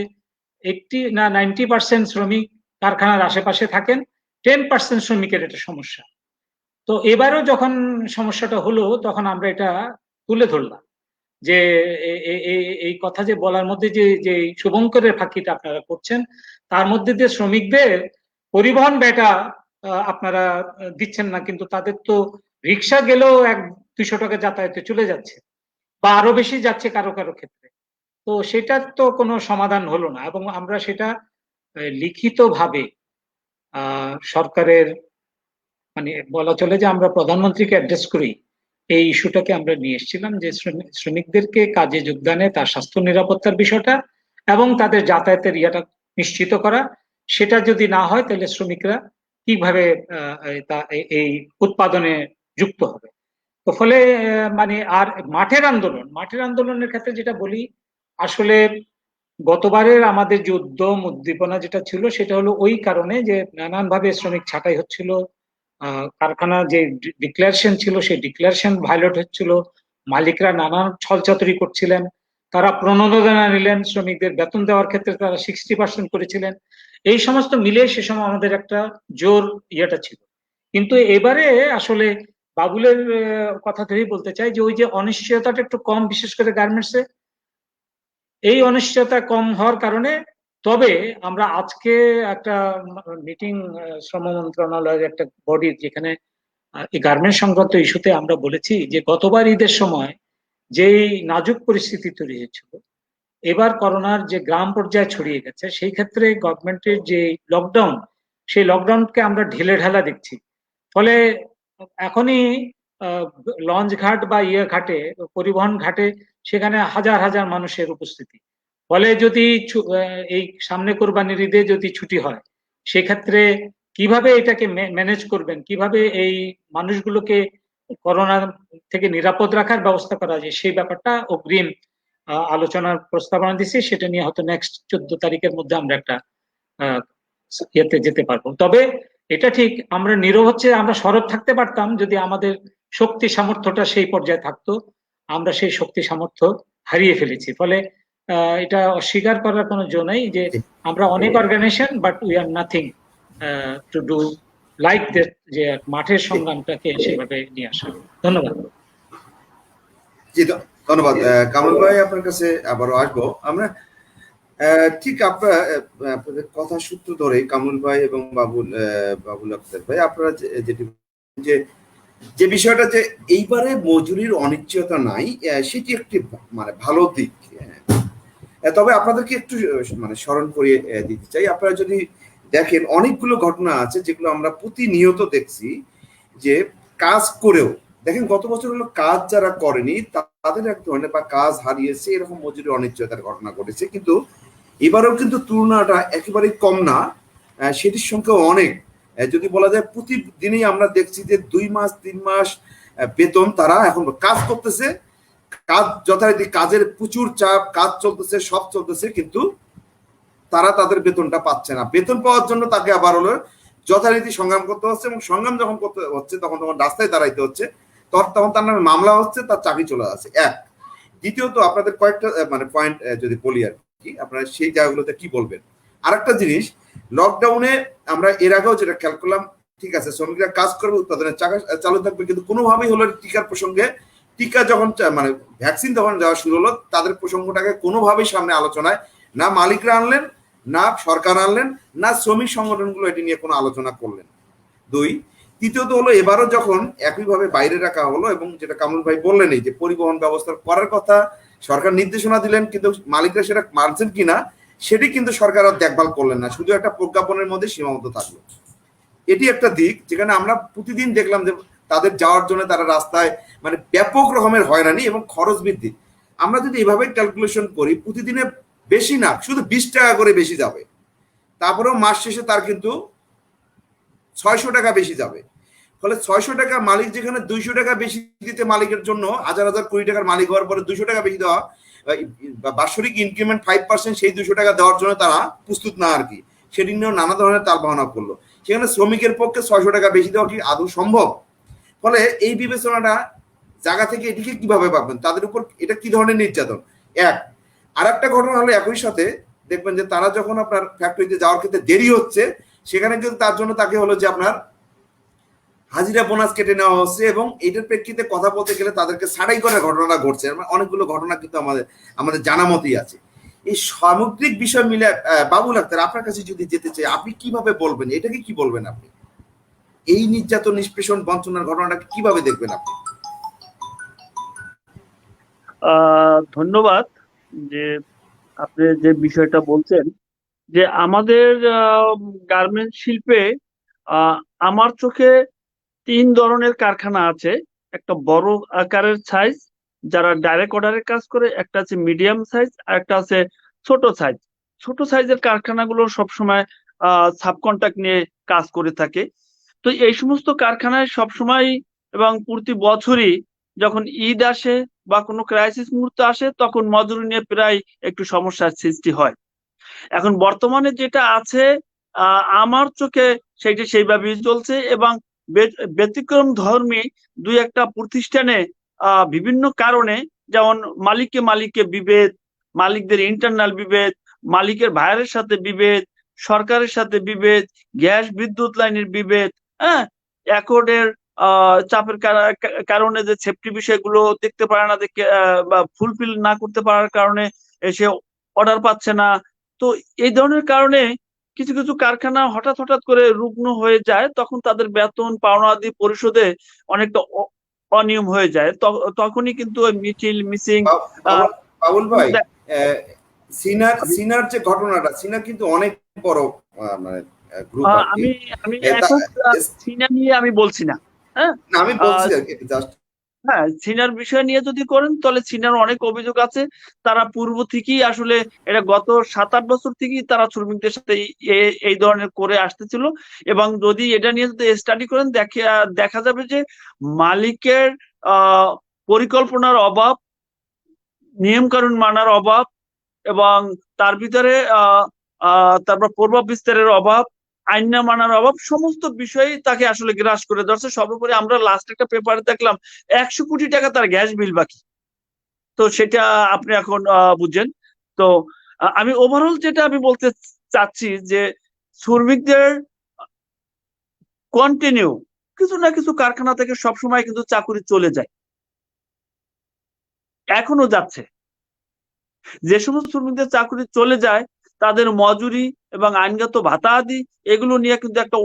E: 90% শ্রমিক কারখানার আশেপাশে থাকেন, 10% শ্রমিকের এটা সমস্যা। তো এবারও যখন সমস্যাটা হলো, তখন আমরা এটা তুলে ধরলাম যে এই কথা যে বলার মধ্যে যে যে শুভঙ্করের ফাঁকিটা আপনারা করছেন, তার মধ্যে দিয়ে শ্রমিকদের পরিবহন ব্যয়টা আপনারা দিচ্ছেন না, কিন্তু তাদের তো রিক্সা গেলেও 100-200 টাকা যাতায়াতে চলে যাচ্ছে, বা আরো বেশি যাচ্ছে কারো কারো ক্ষেত্রে। তো সেটার তো কোনো সমাধান হলো না, এবং আমরা সেটা লিখিতভাবে সরকারের, মানে বলা চলে যে আমরা প্রধানমন্ত্রীকে অ্যাড্রেস করি, এই ইস্যুটাকে আমরা নিয়ে এসেছিলাম যে শ্রমিকদেরকে কাজে যোগদানে তার স্বাস্থ্য নিরাপত্তার বিষয়টা এবং তাদের যাতায়াতের ইয়েটা নিশ্চিত করা। সেটা যদি না হয় তাহলে শ্রমিকরা কিভাবে এই উৎপাদনে যুক্ত হবে। তো ফলে মানে আর মাঠের আন্দোলনের ক্ষেত্রে যেটা বলি, আসলে গতবারের আমাদের যে উদ্যম উদ্দীপনা যেটা ছিল, সেটা হলো ওই কারণে যে নানান ভাবে শ্রমিক ছাঁটাই হচ্ছিল, কারখানা যে ডিক্লারেশন ছিল সেই ডিক্লারেশন ভায়োলেট হচ্ছিল, মালিকরা নানান ছলচাতুরি করছিলেন, তারা প্রণোদনা নিলেন, শ্রমিকদের বেতন দেওয়ার ক্ষেত্রে তারা 60% করেছিলেন। এই সমস্ত মিলে সে সময় আমাদের একটা জোর ইয়েটা ছিল। কিন্তু এবারে আসলে বাবুলের কথা ধরেই বলতে চাই যে ওই যে অনিশ্চয়তাটা একটু কম, বিশেষ করে গার্মেন্টসে এই অনিশ্চয়তা কম হওয়ার কারণে, তবে আমরা আজকে একটা মিটিং শ্রম মন্ত্রণালয়ের একটা বডি, যেখানে এই গার্মেন্টস সংক্রান্ত ইস্যুতে আমরা বলেছি যে গতবার ঈদের সময় যেই নাজুক পরিস্থিতি তৈরি হয়েছিল, এবার করোনার যে গ্রাম পর্যায়ে ছড়িয়ে গেছে, সেই ক্ষেত্রে গভর্নমেন্টের যে লকডাউন, সেই লকডাউনকে আমরা ঢেলে ঢালা দেখছি। ফলে এখনই লঞ্চ ঘাট বা ঘাটে, পরিবহন ঘাটে, সেখানে হাজার হাজার মানুষের উপস্থিতি। ফলে যদি এই সামনে কোরবানির ঈদে যদি ছুটি হয়, সেক্ষেত্রে কিভাবে এটাকে ম্যানেজ করবেন, কিভাবে এই মানুষগুলোকে করোনা থেকে নিরাপদ রাখার ব্যবস্থা করা যায়, সেই ব্যাপারটা অগ্রিম আলোচনার প্রস্তাবনা দিচ্ছি। সেটা নিয়ে হয়তো নেক্সট 14 তারিখের মধ্যে আমরা একটা ইয়েতে যেতে পারবো। তবে এটা ঠিক, আমরা নীরব হচ্ছে, আমরা সরব থাকতে পারতাম যদি আমাদের শক্তি সামর্থ্যটা সেই পর্যায়ে থাকতো। আমরা সেই শক্তি সামর্থ্য হারিয়ে ফেলেছি। ফলে এটা অস্বীকার করার কোনো জো নেই যে আমরা অনেক organisation, but we are nothing to do like that, যে মাঠের সংগ্রামটাকে সেভাবে নিয়ে আসা। ধন্যবাদ।
A: জি, ধন্যবাদ কামাল ভাই, আপনার কাছে আবারও আসবো আমরা। ঠিক আপনাদের কথা সূত্র ধরে কামরুল ভাই এবং বাবুল আক্তার ভাই, আপনারা যেটি যে বিষয়টা যে এইবারে মজুরির অনিশ্চয়তা নাই, সেটি একটি মানে ভালো দিক। তবে আপনাদেরকে একটু মানে স্মরণ করিয়ে দিতে চাই, আপনারা যদি দেখেন অনেকগুলো ঘটনা আছে যেগুলো আমরা প্রতিনিয়ত দেখছি, যে কাজ করেও দেখেন গত বছর হলো কাজ যারা করেনি তাদের এক ধরনের বা কাজ হারিয়েছে, এরকম মজুরি অনিশ্চয়তার ঘটনা ঘটেছে। কিন্তু এবারেও কিন্তু তুলনাটা একেবারেই কম না, সেটির সংখ্যা অনেক। যদি বলা যায় প্রতিদিনই আমরা দেখছি যে 2 মাস 3 মাস বেতন তারা এখন কাজ করতেছে, কাজ যথারীতি কাজের প্রচুর চাপ, কাজ চলতেছে, সব চলতেছে, কিন্তু তারা তাদের বেতনটা পাচ্ছে না। বেতন পাওয়ার জন্য তাকে আবার হলো যথারীতি সংগ্রাম করতে হচ্ছে, এবং সংগ্রাম যখন করতে হচ্ছে তখন রাস্তায় দাঁড়াইতে হচ্ছে, তখন তার নামে মামলা হচ্ছে, তার চাকরি চলে আসে। এক, দ্বিতীয়ত আপনাদের কয়েকটা মানে পয়েন্ট যদি বলি আর কি, আপনারা সেই জায়গাগুলোতে কি বলবেন। আরেকটা জিনিস, লকডাউনে আমরা এর আগেও যেটা খেয়াল করলাম, ঠিক আছে শ্রমিকরা কাজ করবে, উৎপাদনের চাকা চালু থাকবে, কিন্তু কোনোভাবেই হলো টিকার প্রসঙ্গে, টিকা যখন মানে ভ্যাকসিন যখন যাওয়া শুরু হলো, তাদের প্রসঙ্গটাকে কোনোভাবেই সামনে আলোচনায় না মালিকরা আনলেন, না সরকার আনলেন, না শ্রমিক সংগঠনগুলো এটি নিয়ে কোনো আলোচনা করলেন। দুই, তৃতীয়ত হলো এবারও যখন একইভাবে বাইরে রাখা হলো, এবং যেটা কামরুল ভাই বললেন এই যে পরিবহন ব্যবস্থা করার কথা সরকার নির্দেশনা দিলেন, কিন্তু মালিকরা সেটা মানছেন কিনা সেটি কিন্তু সরকার আর দেখভাল করলেন না, শুধু একটা প্রজ্ঞাপনের মধ্যে সীমাবদ্ধ থাকলো। এটি একটা দিক যেখানে আমরা প্রতিদিন দেখলাম যে তাদের যাওয়ার জন্য তারা রাস্তায় মানে ব্যাপক রকমের হয়রানি এবং খরচ বৃদ্ধি। আমরা যদি এভাবে ক্যালকুলেশন করি, প্রতিদিনে বেশি না, শুধু 20 টাকা করে বেশি যাবে, তারপরেও মাস শেষে তার কিন্তু 600 টাকা বেশি যাবে। ফলে 600 টাকা মালিক যেখানে 200 টাকা বেশি দিতে মালিকের জন্য হাজার হাজার কোটি টাকার মালিক হওয়ার পরে 200 টাকা বেশি দেওয়া, বাৎসরিক ইনক্রিমেন্ট 5%, সেই 200 টাকা দেওয়ার জন্য তারা প্রস্তুত না আর কি, সেটি নিয়েও নানা ধরনের তাল বাহানা করলো। সেখানে শ্রমিকের পক্ষে 600 টাকা বেশি দেওয়া কি আদৌ সম্ভব? ফলে এই বিবেচনাটা জায়গা থেকে এটিকে কিভাবে পাবেন, তাদের উপর এটা কি ধরনের নির্যাতন। এক, আর একটা ঘটনা হলো একই সাথে দেখবেন যে তারা যখন আপনার ফ্যাক্টরিতে যাওয়ার ক্ষেত্রে দেরি হচ্ছে, সেখানে কিন্তু তার জন্য তাকে হলো যে আপনার হাজিরা বোনাস কেটে নেওয়া হচ্ছে, এবং এটার প্রেক্ষিতে কথা বলতে গেলে তাদেরকে ছাঁটাই করার ঘটনা ঘটছে। অনেকগুলো ঘটনা কিন্তু আমাদের জানা মতই আছে। এই সামগ্রিক বিষয় মিলে বাবুল আক্তার, আপনার কাছে যদি যেতে চাই, আপনি কিভাবে বলবেন, এটাকে কি বলবেন আপনি, এই নির্যাতন নিষ্পেষণ বঞ্চনার ঘটনাটাকে কিভাবে দেখবেন আপনি?
C: ধন্যবাদ। যে আপনি যে বিষয়টা বলছেন, যে আমাদের গার্মেন্টস শিল্পে আমার চোখে 3 ধরনের কারখানা আছে। একটা বড় আকারের সাইজ যারা ডাইরেক্ট অর্ডারে কাজ করে, একটা আছে মিডিয়াম সাইজ, আর একটা আছে ছোট সাইজ। ছোট সাইজের কারখানাগুলো সবসময় সাবকন্ট্রাক্ট নিয়ে কাজ করে থাকে। তো এই সমস্ত কারখানায় সবসময় এবং প্রতি বছরই যখন ঈদ আসে বা কোনো ক্রাইসিস মুহূর্ত আসে, তখন মজুরি নিয়ে প্রায় একটু সমস্যার সৃষ্টি হয়। এখন বর্তমানে যেটা আছে আমার চোখে সেটা সেইভাবেই চলছে, এবং ব্যতিক্রম ধর্মী 2-1টা প্রতিষ্ঠানে বিভিন্ন কারণে, যেমন মালিককে বিভেদ, মালিকদের ইন্টারনাল বিভেদ, মালিকের ভাইয়ের সাথে বিভেদ, সরকারের সাথে বিভেদ, গ্যাস বিদ্যুৎ লাইনের বিভেদ, হ্যাঁ, অ্যাকর্ডের চাপের কারণে যে সেফটি বিষয়গুলো দেখতে পারে না, দেখে বা ফুলফিল না করতে পারার কারণে সে অর্ডার পাচ্ছে না। তো এই ধরনের কারণে কিছু কিছু কারখানা হঠাৎ হঠাৎ করে রুগ্ন হয়ে যায়, তখন তাদের বেতন পাওনা আদি পরিশোধে অনেকটা অনিয়ম হয়ে যায়, তখনই কিন্তু ওই মিসিং।
A: বাবুল ভাই, সিনার যে ঘটনাটা, সিনা কিন্তু অনেক বড় মানে গ্রুপ আর কি।
C: আমি এখন সিনা নিয়ে আমি বলছি না, হ্যাঁ
A: আমি বলছি আর কি জাস্ট।
C: হ্যাঁ, সিনার বিষয় নিয়ে যদি করেন তাহলে সিনার অনেক অভিযোগ আছে। তারা পূর্ব থেকেই আসলে এটা গত 7-8 বছর থেকেই তারা শ্রমিকদের সাথে এই ধরনের করে আসতেছিল, এবং যদি এটা নিয়ে যদি স্টাডি করেন দেখা যাবে যে মালিকের পরিকল্পনার অভাব, নিয়ম কানুন মানার অভাব, এবং তার ভিতরে তারপর প্রভাব বিস্তারের অভাব, আইন না মানার অভাব, সমস্ত বিষয়ই তাকে আসলে গ্রাস করে ধরছে। সর্বোপরি আমরা লাস্ট একটা পেপারে দেখলাম 100 কোটি টাকা তার গ্যাস বিল বাকি। তো সেটা আপনি এখন বুঝছেন। তো আমি ওভারঅল যেটা আমি বলতে চাচ্ছি যে শ্রমিকদের কন্টিনিউ কিছু না কিছু কারখানা থেকে সবসময় কিন্তু চাকরি চলে যায়, এখনো যাচ্ছে। যে সমস্ত শ্রমিকদের চাকরি চলে যায় তাদের মজুরি এবং আইনগত ভাতা আদি এগুলো নিয়ে কিন্তু একটা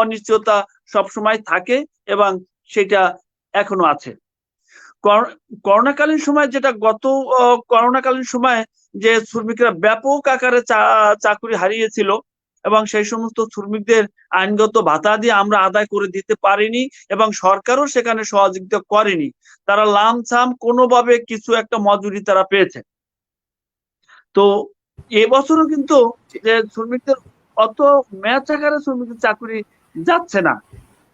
C: অনিশ্চয়তা সবসময় থাকে, এবং সেটা এখনো আছে। করোনাকালীন সময় যেটা করোনাকালীন সময় যে শ্রমিকরা ব্যাপক আকারে চাকরি হারিয়েছিল, এবং সেই সমস্ত শ্রমিকদের আইনগত ভাতা দিয়ে আমরা আদায় করে দিতে পারিনি, এবং সরকারও সেখানে সহযোগিতা করেনি। তারা লামসাম কোনোভাবে কিছু একটা মজুরি তারা পেয়েছে। তো এবছরও কিন্তু যে শ্রমিকদের অত ম্যাচ আকারে শ্রমিকদের চাকরি যাচ্ছে না,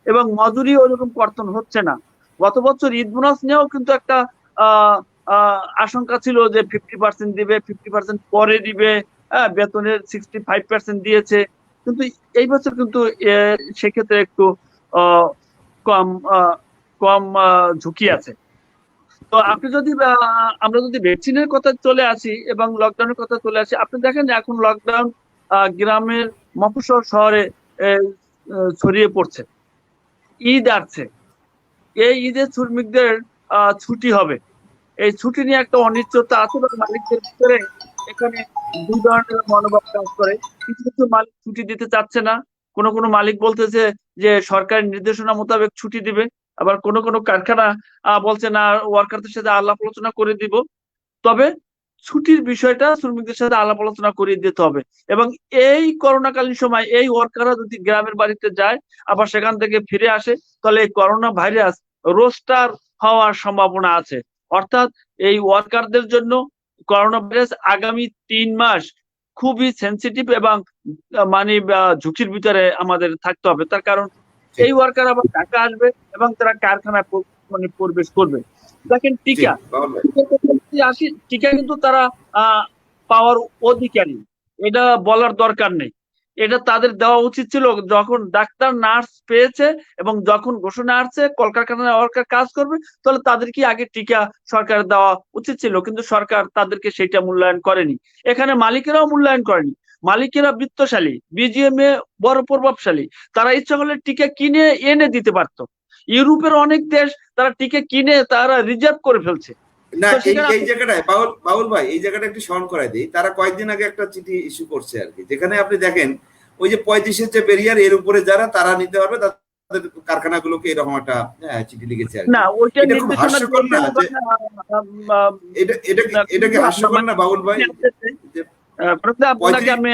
C: এবং মজুরি ওইরকম কর্তন হচ্ছে না। গত বছর ঈদ বোনাস নিয়েও কিন্তু একটা আশঙ্কা ছিল যে 50% দিবে, 50% পরে দিবে, বেতনের 65% দিয়েছে, কিন্তু এই বছর কিন্তু সেক্ষেত্রে একটু কম কম ঝুঁকি আছে। তো আপনি যদি আমরা যদি ভ্যাকসিনের কথা চলে আসি এবং লকডাউনের কথা চলে আসি, আপনি দেখেন এখন লকডাউন গ্রামের মফস্বল শহরে ছড়িয়ে পড়ছে। ঈদ আসছে, এই ঈদে শ্রমিকদের ছুটি হবে, এই ছুটি নিয়ে একটা অনিশ্চয়তা আছে মালিকদের ভিতরে। এখানে দুই ধরনের মনোভাব কাজ করে। কিছু কিছু মালিক ছুটি দিতে চাচ্ছে না, কোনো কোনো মালিক বলতেছে যে সরকারি নির্দেশনা মোতাবেক ছুটি দিবে, আবার কোনো কোনো কারখানা বলছে না, ওয়ার্কারদের সাথে আলাপ আলোচনা করে দিব। তবে ছুটির বিষয়টা শ্রমিকদের সাথে আলাপ আলোচনা করিয়ে দিতে হবে। এবং এই করোনাকালীন সময় এই ওয়ার্কাররা যদি গ্রামের বাড়িতে যায় আবার সেখান থেকে ফিরে আসে, তাহলে এই করোনা ভাইরাস রোস্টার হওয়ার সম্ভাবনা আছে। অর্থাৎ এই ওয়ার্কারদের জন্য করোনা ভাইরাস আগামী 3 মাস খুবই সেন্সিটিভ এবং মানে ঝুঁকির ভিতরে আমাদের থাকতে হবে। তার কারণ এই ওয়ার্কার আবার ঢাকা আসবে এবং তারা কারখানায় মানে প্রবেশ করবে। দেখেন টিকা আসি, টিকা কিন্তু তারা পাওয়ার অধিকারী, এটা বলার দরকার নেই। এটা তাদের দেওয়া উচিত ছিল যখন ডাক্তার নার্স পেয়েছে, এবং যখন ঘোষণা আসছে কলকারখানায় ওয়ার্কার কাজ করবে, তাহলে তাদেরকে আগে টিকা সরকার দেওয়া উচিত ছিল, কিন্তু সরকার তাদেরকে সেটা মূল্যায়ন করেনি। এখানে মালিকেরাও মূল্যায়ন করেনি। মালিকেরা বিত্তশালী, বিজিএমএ বড় প্রভাবশালী, তারা ইচ্ছা করলে টিকা কিনে এনে দিতে পারতো। ইউরোপের অনেক দেশ তারা টিকা কিনে তারা রিজার্ভ করে ফেলছে।
A: না, এই জায়গাটায় বাউল ভাই, এই জায়গাটা একটু স্মরণ করাই দিই। তারা কয়েকদিন আগে একটা চিঠি ইস্যু করছে আর কি, যেখানে আপনি দেখেন ওই যে 35-এর যে ব্যারিয়ার, এর উপরে যারা তারা নিতে পারবে, তাদের কারখানাগুলোকে এরকম একটা চিঠি লিখেছে আর কি।
C: না, ওইটা
A: খুব হাস্যকর না? এটা কি হাস্যকর না বাউল ভাই?
C: আপনাকে আমি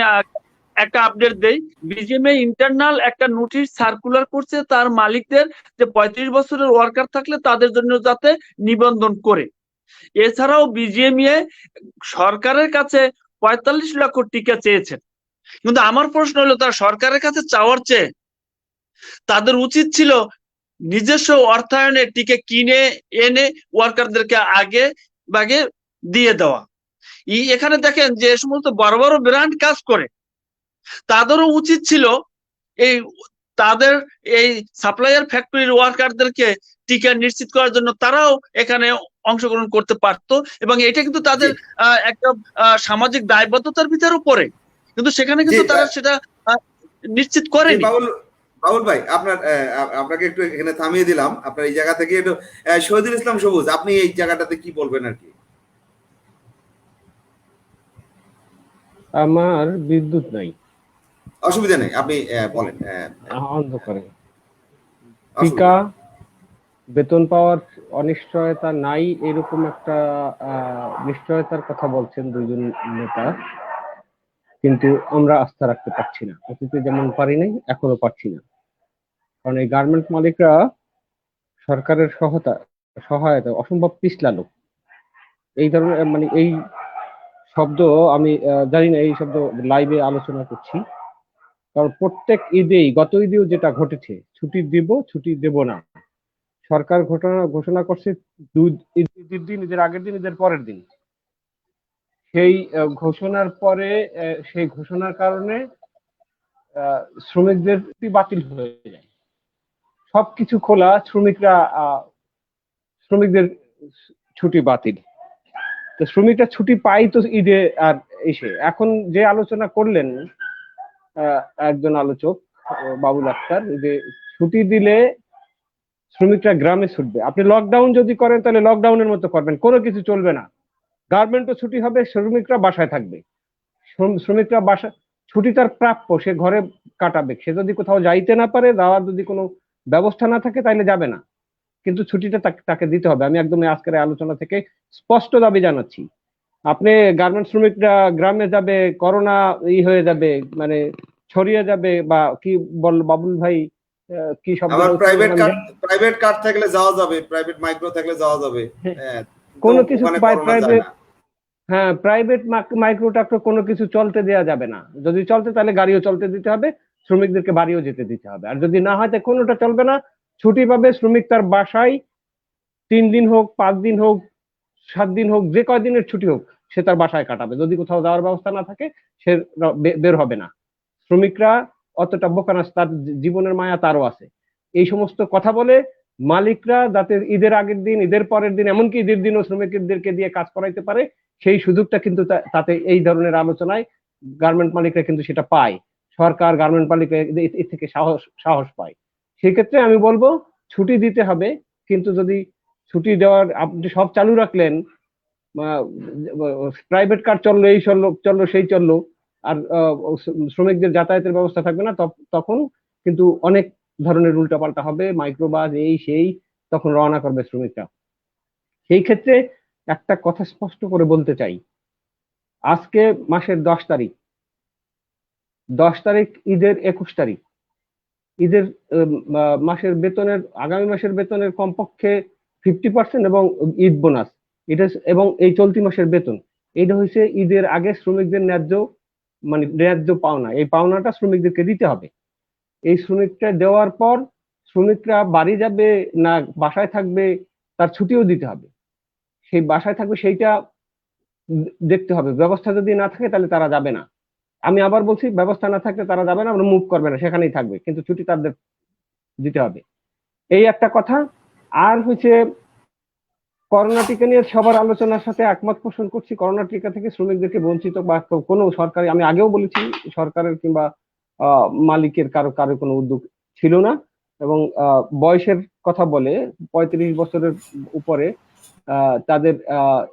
C: একটা আপডেট দেই। বিজিএমএ ইন্টারনাল একটা নোটিশ সার্কুলার করছে তার মালিকদের যে 35 বছরের ওয়ার্কার থাকলে তাদের জন্য যাতে নিবন্ধন করে। এছাড়াও বিজিএমএ সরকারের কাছে 45 লক্ষ টিকা চেয়েছেন, কিন্তু আমার প্রশ্ন হলো তার সরকারের কাছে চাওয়ার চেয়ে তাদের উচিত ছিল নিজস্ব অর্থায়নে টিকা কিনে এনে ওয়ার্কারদেরকে আগে ভাগে দিয়ে দেওয়া। এখানে দেখেন যে সমস্ত বড় বড় ব্র্যান্ড কাজ করে, তাদেরও উচিত ছিল তাদের এই সাপ্লায়ার ফ্যাক্টরির ওয়ার্কারদেরকে টিকা নিশ্চিত করার জন্য তারাও এখানে অংশগ্রহণ করতে পারতো, এবং এটা কিন্তু তাদের একটা সামাজিক দায়বদ্ধতার ভিতরে পড়ে, কিন্তু সেখানে কিন্তু তারা সেটা নিশ্চিত করেনি।
A: বাউল ভাই, আপনাকে একটু এখানে থামিয়ে দিলাম। আপনার এই জায়গা থেকে একটু শহীদুল ইসলাম সবুজ, আপনি এই জায়গাটাতে কি বলবেন আর কি?
B: আমার বিদ্যুৎ নাই।
A: অসুবিধা নেই, আপনি বলেন।
B: অন্ধকারে
A: অসুবিধা
B: ফিকা,
A: নেই।
B: বেতন পাওয়ার অনিশ্চয়তা নাই, এরকম একটা নিশ্চয়তার কথা বলছেন দুইজন নেতা, কিন্তু আমরা আস্থা রাখতে পারছি না। অতীতে যেমন পারি নাই, এখনো পারছি না। কারণ এই গার্মেন্ট মালিকরা সরকারের সহায়তা অসম্ভব পিছলালো। এই ধরনের মানে এই শব্দ আমি জানি না, এই শব্দ লাইভে আলোচনা করছি। কারণ প্রত্যেক ঈদেই, গত ঈদেও যেটা ঘটেছে, ছুটি দিব ছুটি দেব না, সরকার ঘোষণা করছে ঈদের দিন, ঈদের আগের দিন, ঈদের পরের দিন। সেই ঘোষণার পরে সেই ঘোষণার কারণে শ্রমিকদের ছুটি বাতিল হয়ে যায়। সবকিছু খোলা, শ্রমিকদের ছুটি বাতিল। তো শ্রমিকরা ছুটি পাই তো ঈদে আর এসে। এখন যে আলোচনা করলেন একজন আলোচক বাবুল আক্তার, যে ছুটি দিলে শ্রমিকরা গ্রামে ছুটবে। আপনি লকডাউন যদি করেন তাহলে লকডাউনের মতো করবেন, কোনো কিছু চলবে না, গার্মেন্টও ছুটি হবে, শ্রমিকরা বাসায় থাকবে। শ্রমিকরা বাসা ছুটি তার প্রাপ্য, সে ঘরে কাটাবে। সে যদি কোথাও যাইতে না পারে, যাওয়ার যদি কোনো ব্যবস্থা না থাকে, তাহলে যাবে না, কিন্তু ছুটিটা তাকে দিতে হবে। আমি একদম আজকের আলোচনা থেকে স্পষ্ট দাবি জানাচ্ছি। আপনি গার্মেন্ট শ্রমিকরা গ্রামে যাবে, করোনা হয়ে যাবে, মানে ছড়িয়ে যাবে, বা কি বল বাবুল ভাই, কি শব্দ
A: আবার প্রাইভেট কার থাকলে যাওয়া যাবে, প্রাইভেট মাইক্রো থাকলে যাওয়া যাবে,
B: কোনো কিছু
A: প্রাইভেট,
B: হ্যাঁ, প্রাইভেট মাইক্রো ট্রাক্টর কোনো কিছু চলতে দেওয়া যাবে না। যদি চলতে, তাহলে গাড়িও চলতে দিতে হবে, শ্রমিকদেরকে বাড়িও যেতে দিতে হবে। আর যদি না হয়, তাহলে কোনোটা চলবে না। ছুটি পাবে শ্রমিক তার বাসায়, 3 দিন হোক, 5 দিন হোক, 7 দিন হোক, যে কয়দিনের ছুটি হোক, সে তার বাসায় কাটাবে। যদি কোথাও যাওয়ার ব্যবস্থা না থাকে, সে বের হবে না। শ্রমিকরা অতটা বোকা না, তার জীবনের মায়া তারও আছে। এই সমস্ত কথা বলে মালিকরা যাতে ঈদের আগের দিন, ঈদের পরের দিন, এমনকি ঈদের দিনও শ্রমিকদেরকে দিয়ে কাজ করাইতে পারে, সেই সুযোগটা কিন্তু তাতে এই ধরনের আলোচনায় গার্মেন্ট মালিকরা কিন্তু সেটা পায়। সরকার, গার্মেন্ট মালিকরা এর থেকে সাহস পায়। সেক্ষেত্রে আমি বলবো ছুটি দিতে হবে, কিন্তু যদি ছুটি দেওয়ার আপনি সব চালু রাখলেন, প্রাইভেট কার চললো, এই চললো সেই চললো, আর শ্রমিকদের যাতায়াতের ব্যবস্থা থাকবে না, তখন কিন্তু অনেক ধরনের উল্টাপাল্টা হবে, মাইক্রোবাস এই সেই, তখন রওনা করবে শ্রমিকরা। সেই ক্ষেত্রে একটা কথা স্পষ্ট করে বলতে চাই, আজকে মাসের 10 তারিখ, 10 তারিখ ঈদের 21 তারিখ, ঈদের মাসের বেতনের, আগামী মাসের বেতনের কমপক্ষে 50% এবং ঈদ বোনাস, এটা এবং এই চলতি মাসের বেতন, এটা হচ্ছে ঈদের আগে শ্রমিকদের ন্যায্য পাওনা। এই পাওনাটা শ্রমিকদেরকে দিতে হবে। এই শ্রমিকটা দেওয়ার পর শ্রমিকরা বাড়ি যাবে না বাসায় থাকবে, তার ছুটিও দিতে হবে। সেই বাসায় থাকবে সেইটা দেখতে হবে। ব্যবস্থা যদি না থাকে, তাহলে তারা যাবে না। আমি আবার বলছি, ব্যবস্থা না থাকলে তারা যাবে না, আমরা মুভ করবে না, সেখানেই থাকবে, কিন্তু ছুটি তাদের দিতে হবে। এই একটা কথা। আর হচ্ছে করোনা টিকা নিয়ে সবার আলোচনার সাথে একমত পোষণ করছি। করোনা টিকা থেকে শ্রমিকদেরকে বঞ্চিত বা কোনো সরকারি, আমি আগেও বলেছি, সরকারের কিংবা মালিকের কারো কোনো উদ্যোগ ছিল না। এবং বয়সের কথা বলে 35 বছরের উপরে তাদের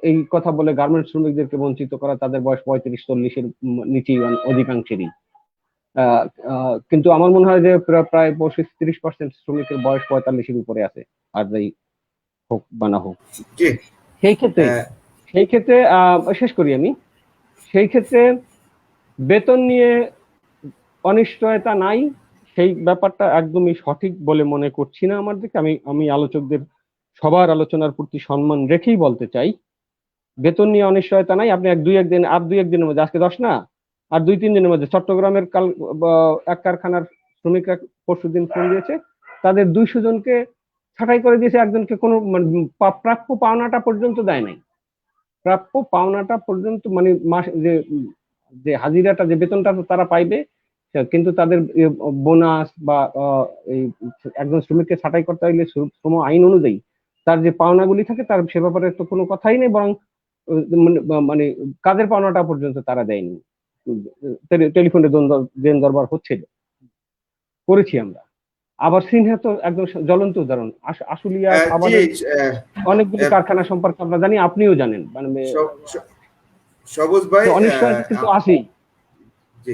B: এই কথা বলে গার্মেন্টস শ্রমিকদেরকে বঞ্চিত করা, তাদের বয়স 35-40-এর নিচেই অধিকাংশেরই। কিন্তু আমার মনে হয় যে প্রায় 35-30% শ্রমিকের বয়স 45-এর উপরে আছে, আর এই হোক বা না হোক। সেই ক্ষেত্রে শেষ করি আমি। সেই ক্ষেত্রে বেতন নিয়ে অনিশ্চয়তা নাই, সেই ব্যাপারটা একদমই সঠিক বলে মনে করছি না আমার দিকে। আমি আলোচকদের সবার আলোচনার প্রতি সম্মান রেখেই বলতে চাই, বেতন নিয়ে অনিশ্চয়তা নাই। আপনি দুই একদিনের মধ্যে, আজকে 10 না, আর 2-3 দিনের মধ্যে চট্টগ্রামের এক কারখানার শ্রমিকরা পরশুদিন ফোন দিয়েছে, তাদের 200 জনকে ছাঁটাই করে দিয়েছে। একজনকে কোনো প্রাপ্য পাওনাটা পর্যন্ত দেয় নাই। প্রাপ্য পাওনাটা পর্যন্ত, মানে মাস যে হাজিরাটা, যে বেতনটা তারা পাইবে, কিন্তু তাদের বোনাস বা এই একজন শ্রমিককে ছাঁটাই করতে হইলে শ্রম আইন অনুযায়ী তার যে পাওনাগুলি থাকে, তার সে ব্যাপারে তো কোনো কথাই নেই, বরং মানে কাজের পাওনাটা পর্যন্ত তারা দেয়নি। টেলিফোনে দেন দরবার হচ্ছিল, করেছি আমরা। আবার সিনহা তো একদম জ্বলন্ত উদাহরণ। আশুলিয়া অনেকগুলি কারখানা সম্পর্কে আমরা জানি, আপনিও জানেন।
A: সবুজ ভাই,
B: অনিশ্চয়তা কিন্তু আছেই।
A: জি,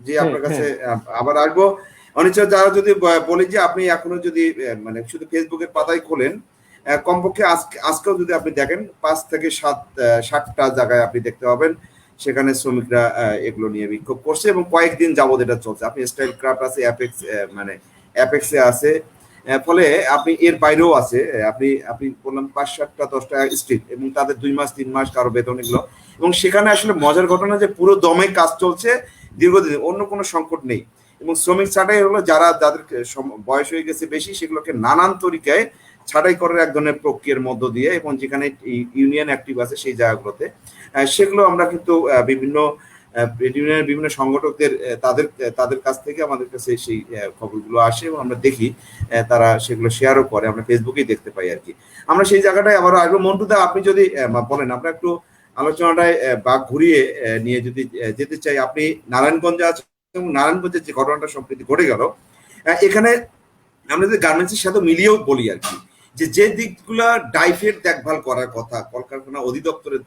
A: যে আপনার কাছে আবার আসবো। অনিশ্চয় যারা যদি বলি যে আপনি এখনো যদি মানে শুধু ফেসবুকের পাতায় খোলেন, কমপক্ষে আজকেও যদি আপনি দেখেন 5 থেকে 7টা জায়গায় আপনি দেখতে পাবেন সেখানে শ্রমিকরা এগুলো নিয়ে বিক্ষোভ করছে এবং কয়েকদিন যাবত এটা চলছে। আপনি স্টাইল ক্রাফট আছে, মানে অ্যাপেক্সে আছে, ফলে আপনি এর বাইরেও আছে, আপনি বললাম 5-7টা 10টা স্ট্রিট এবং তাদের 2 মাস 3 মাস কারো বেতন এগুলো, এবং সেখানে আসলে মজার ঘটনা যে পুরো দমে কাজ চলছে দীর্ঘদিন, অন্য কোনো সংকট নেই। এবং শ্রমিক ছাঁটাই হলো যাদের বয়স হয়ে গেছে বেশি, সেগুলোকে নানান তরিকায় ছাঁটাই করার এক ধরনের প্রক্রিয়ার মধ্য দিয়ে, এবং যেখানে ইউনিয়ন অ্যাক্টিভ আছে সেই জায়গাগুলোতে সেগুলো আমরা কিন্তু বিভিন্ন ইউনিয়নের বিভিন্ন সংগঠকদের তাদের কাছ থেকে আমাদের কাছে সেই খবরগুলো আসে এবং আমরা দেখি তারা সেগুলো শেয়ারও করে, আমরা ফেসবুকেই দেখতে পাই আর কি। আমরা সেই জায়গাটায় আবারও আসবো। মন্টুদা, আপনি যদি বলেন, আমরা একটু আলোচনাটায় বাঘ ঘুরিয়ে নিয়ে যদি যেতে চাই। আপনি নারায়ণগঞ্জে আছেন এবং নারায়ণগঞ্জের যে ঘটনাটা সম্প্রতি ঘটে গেল, এখানে আমরা যদি গার্মেন্টসের সাথে মিলিয়েও বলি আর কি, যে দিকগুলা ডাইফের দেখভাল করার কথা, কলকারখানা অধিদপ্তরের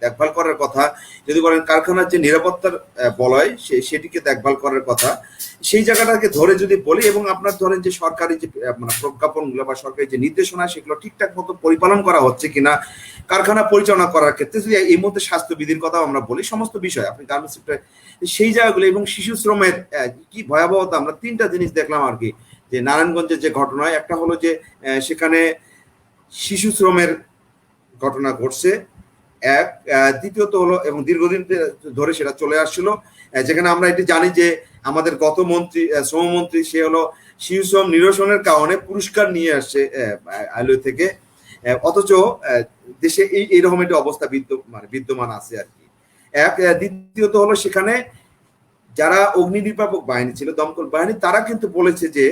A: দেখভাল করার কথা, যদি বলেন কারখানার যে নিরাপত্তার বলয় সেটিকে দেখভাল করার কথা, সেই জায়গাটাকে ধরে যদি বলি, এবং আপনার ধরেন যে সরকারি যে মানে প্রজ্ঞাপনগুলো বা সরকারি যে নির্দেশনা সেগুলো ঠিকঠাক মতো পরিপালন করা হচ্ছে কিনা, কারখানা পরিচালনা করার ক্ষেত্রে যদি এই মধ্যে স্বাস্থ্যবিধির কথা আমরা বলি, সমস্ত বিষয় আপনি গার্মেন্টস সেক্টরে সেই জায়গাগুলো এবং শিশু শ্রমের কি ভয়াবহতা, আমরা 3টা জিনিস দেখলাম আর কি যে নারায়ণগঞ্জের যে ঘটনা। একটা হলো যে সেখানে শিশু শ্রমের ঘটনা ঘটছে, দ্বিতীয়ত হলো, এবং দীর্ঘদিন ধরে সেটা চলে আসছিল, যেখানে আমরা এটি জানি যে আমাদের গত মন্ত্রী, শ্রমমন্ত্রী, সে হলো শিশু শ্রম নিরসনের কারণে পুরস্কার নিয়ে আসছে আইএলও থেকে, অথচ দেশে এইরকম একটি অবস্থা বিদ্যমান আছে আর কি। দ্বিতীয়ত হলো সেখানে যারা অগ্নি নির্বাপক বাহিনী ছিল, দমকল বাহিনী, তারা কিন্তু বলেছে যে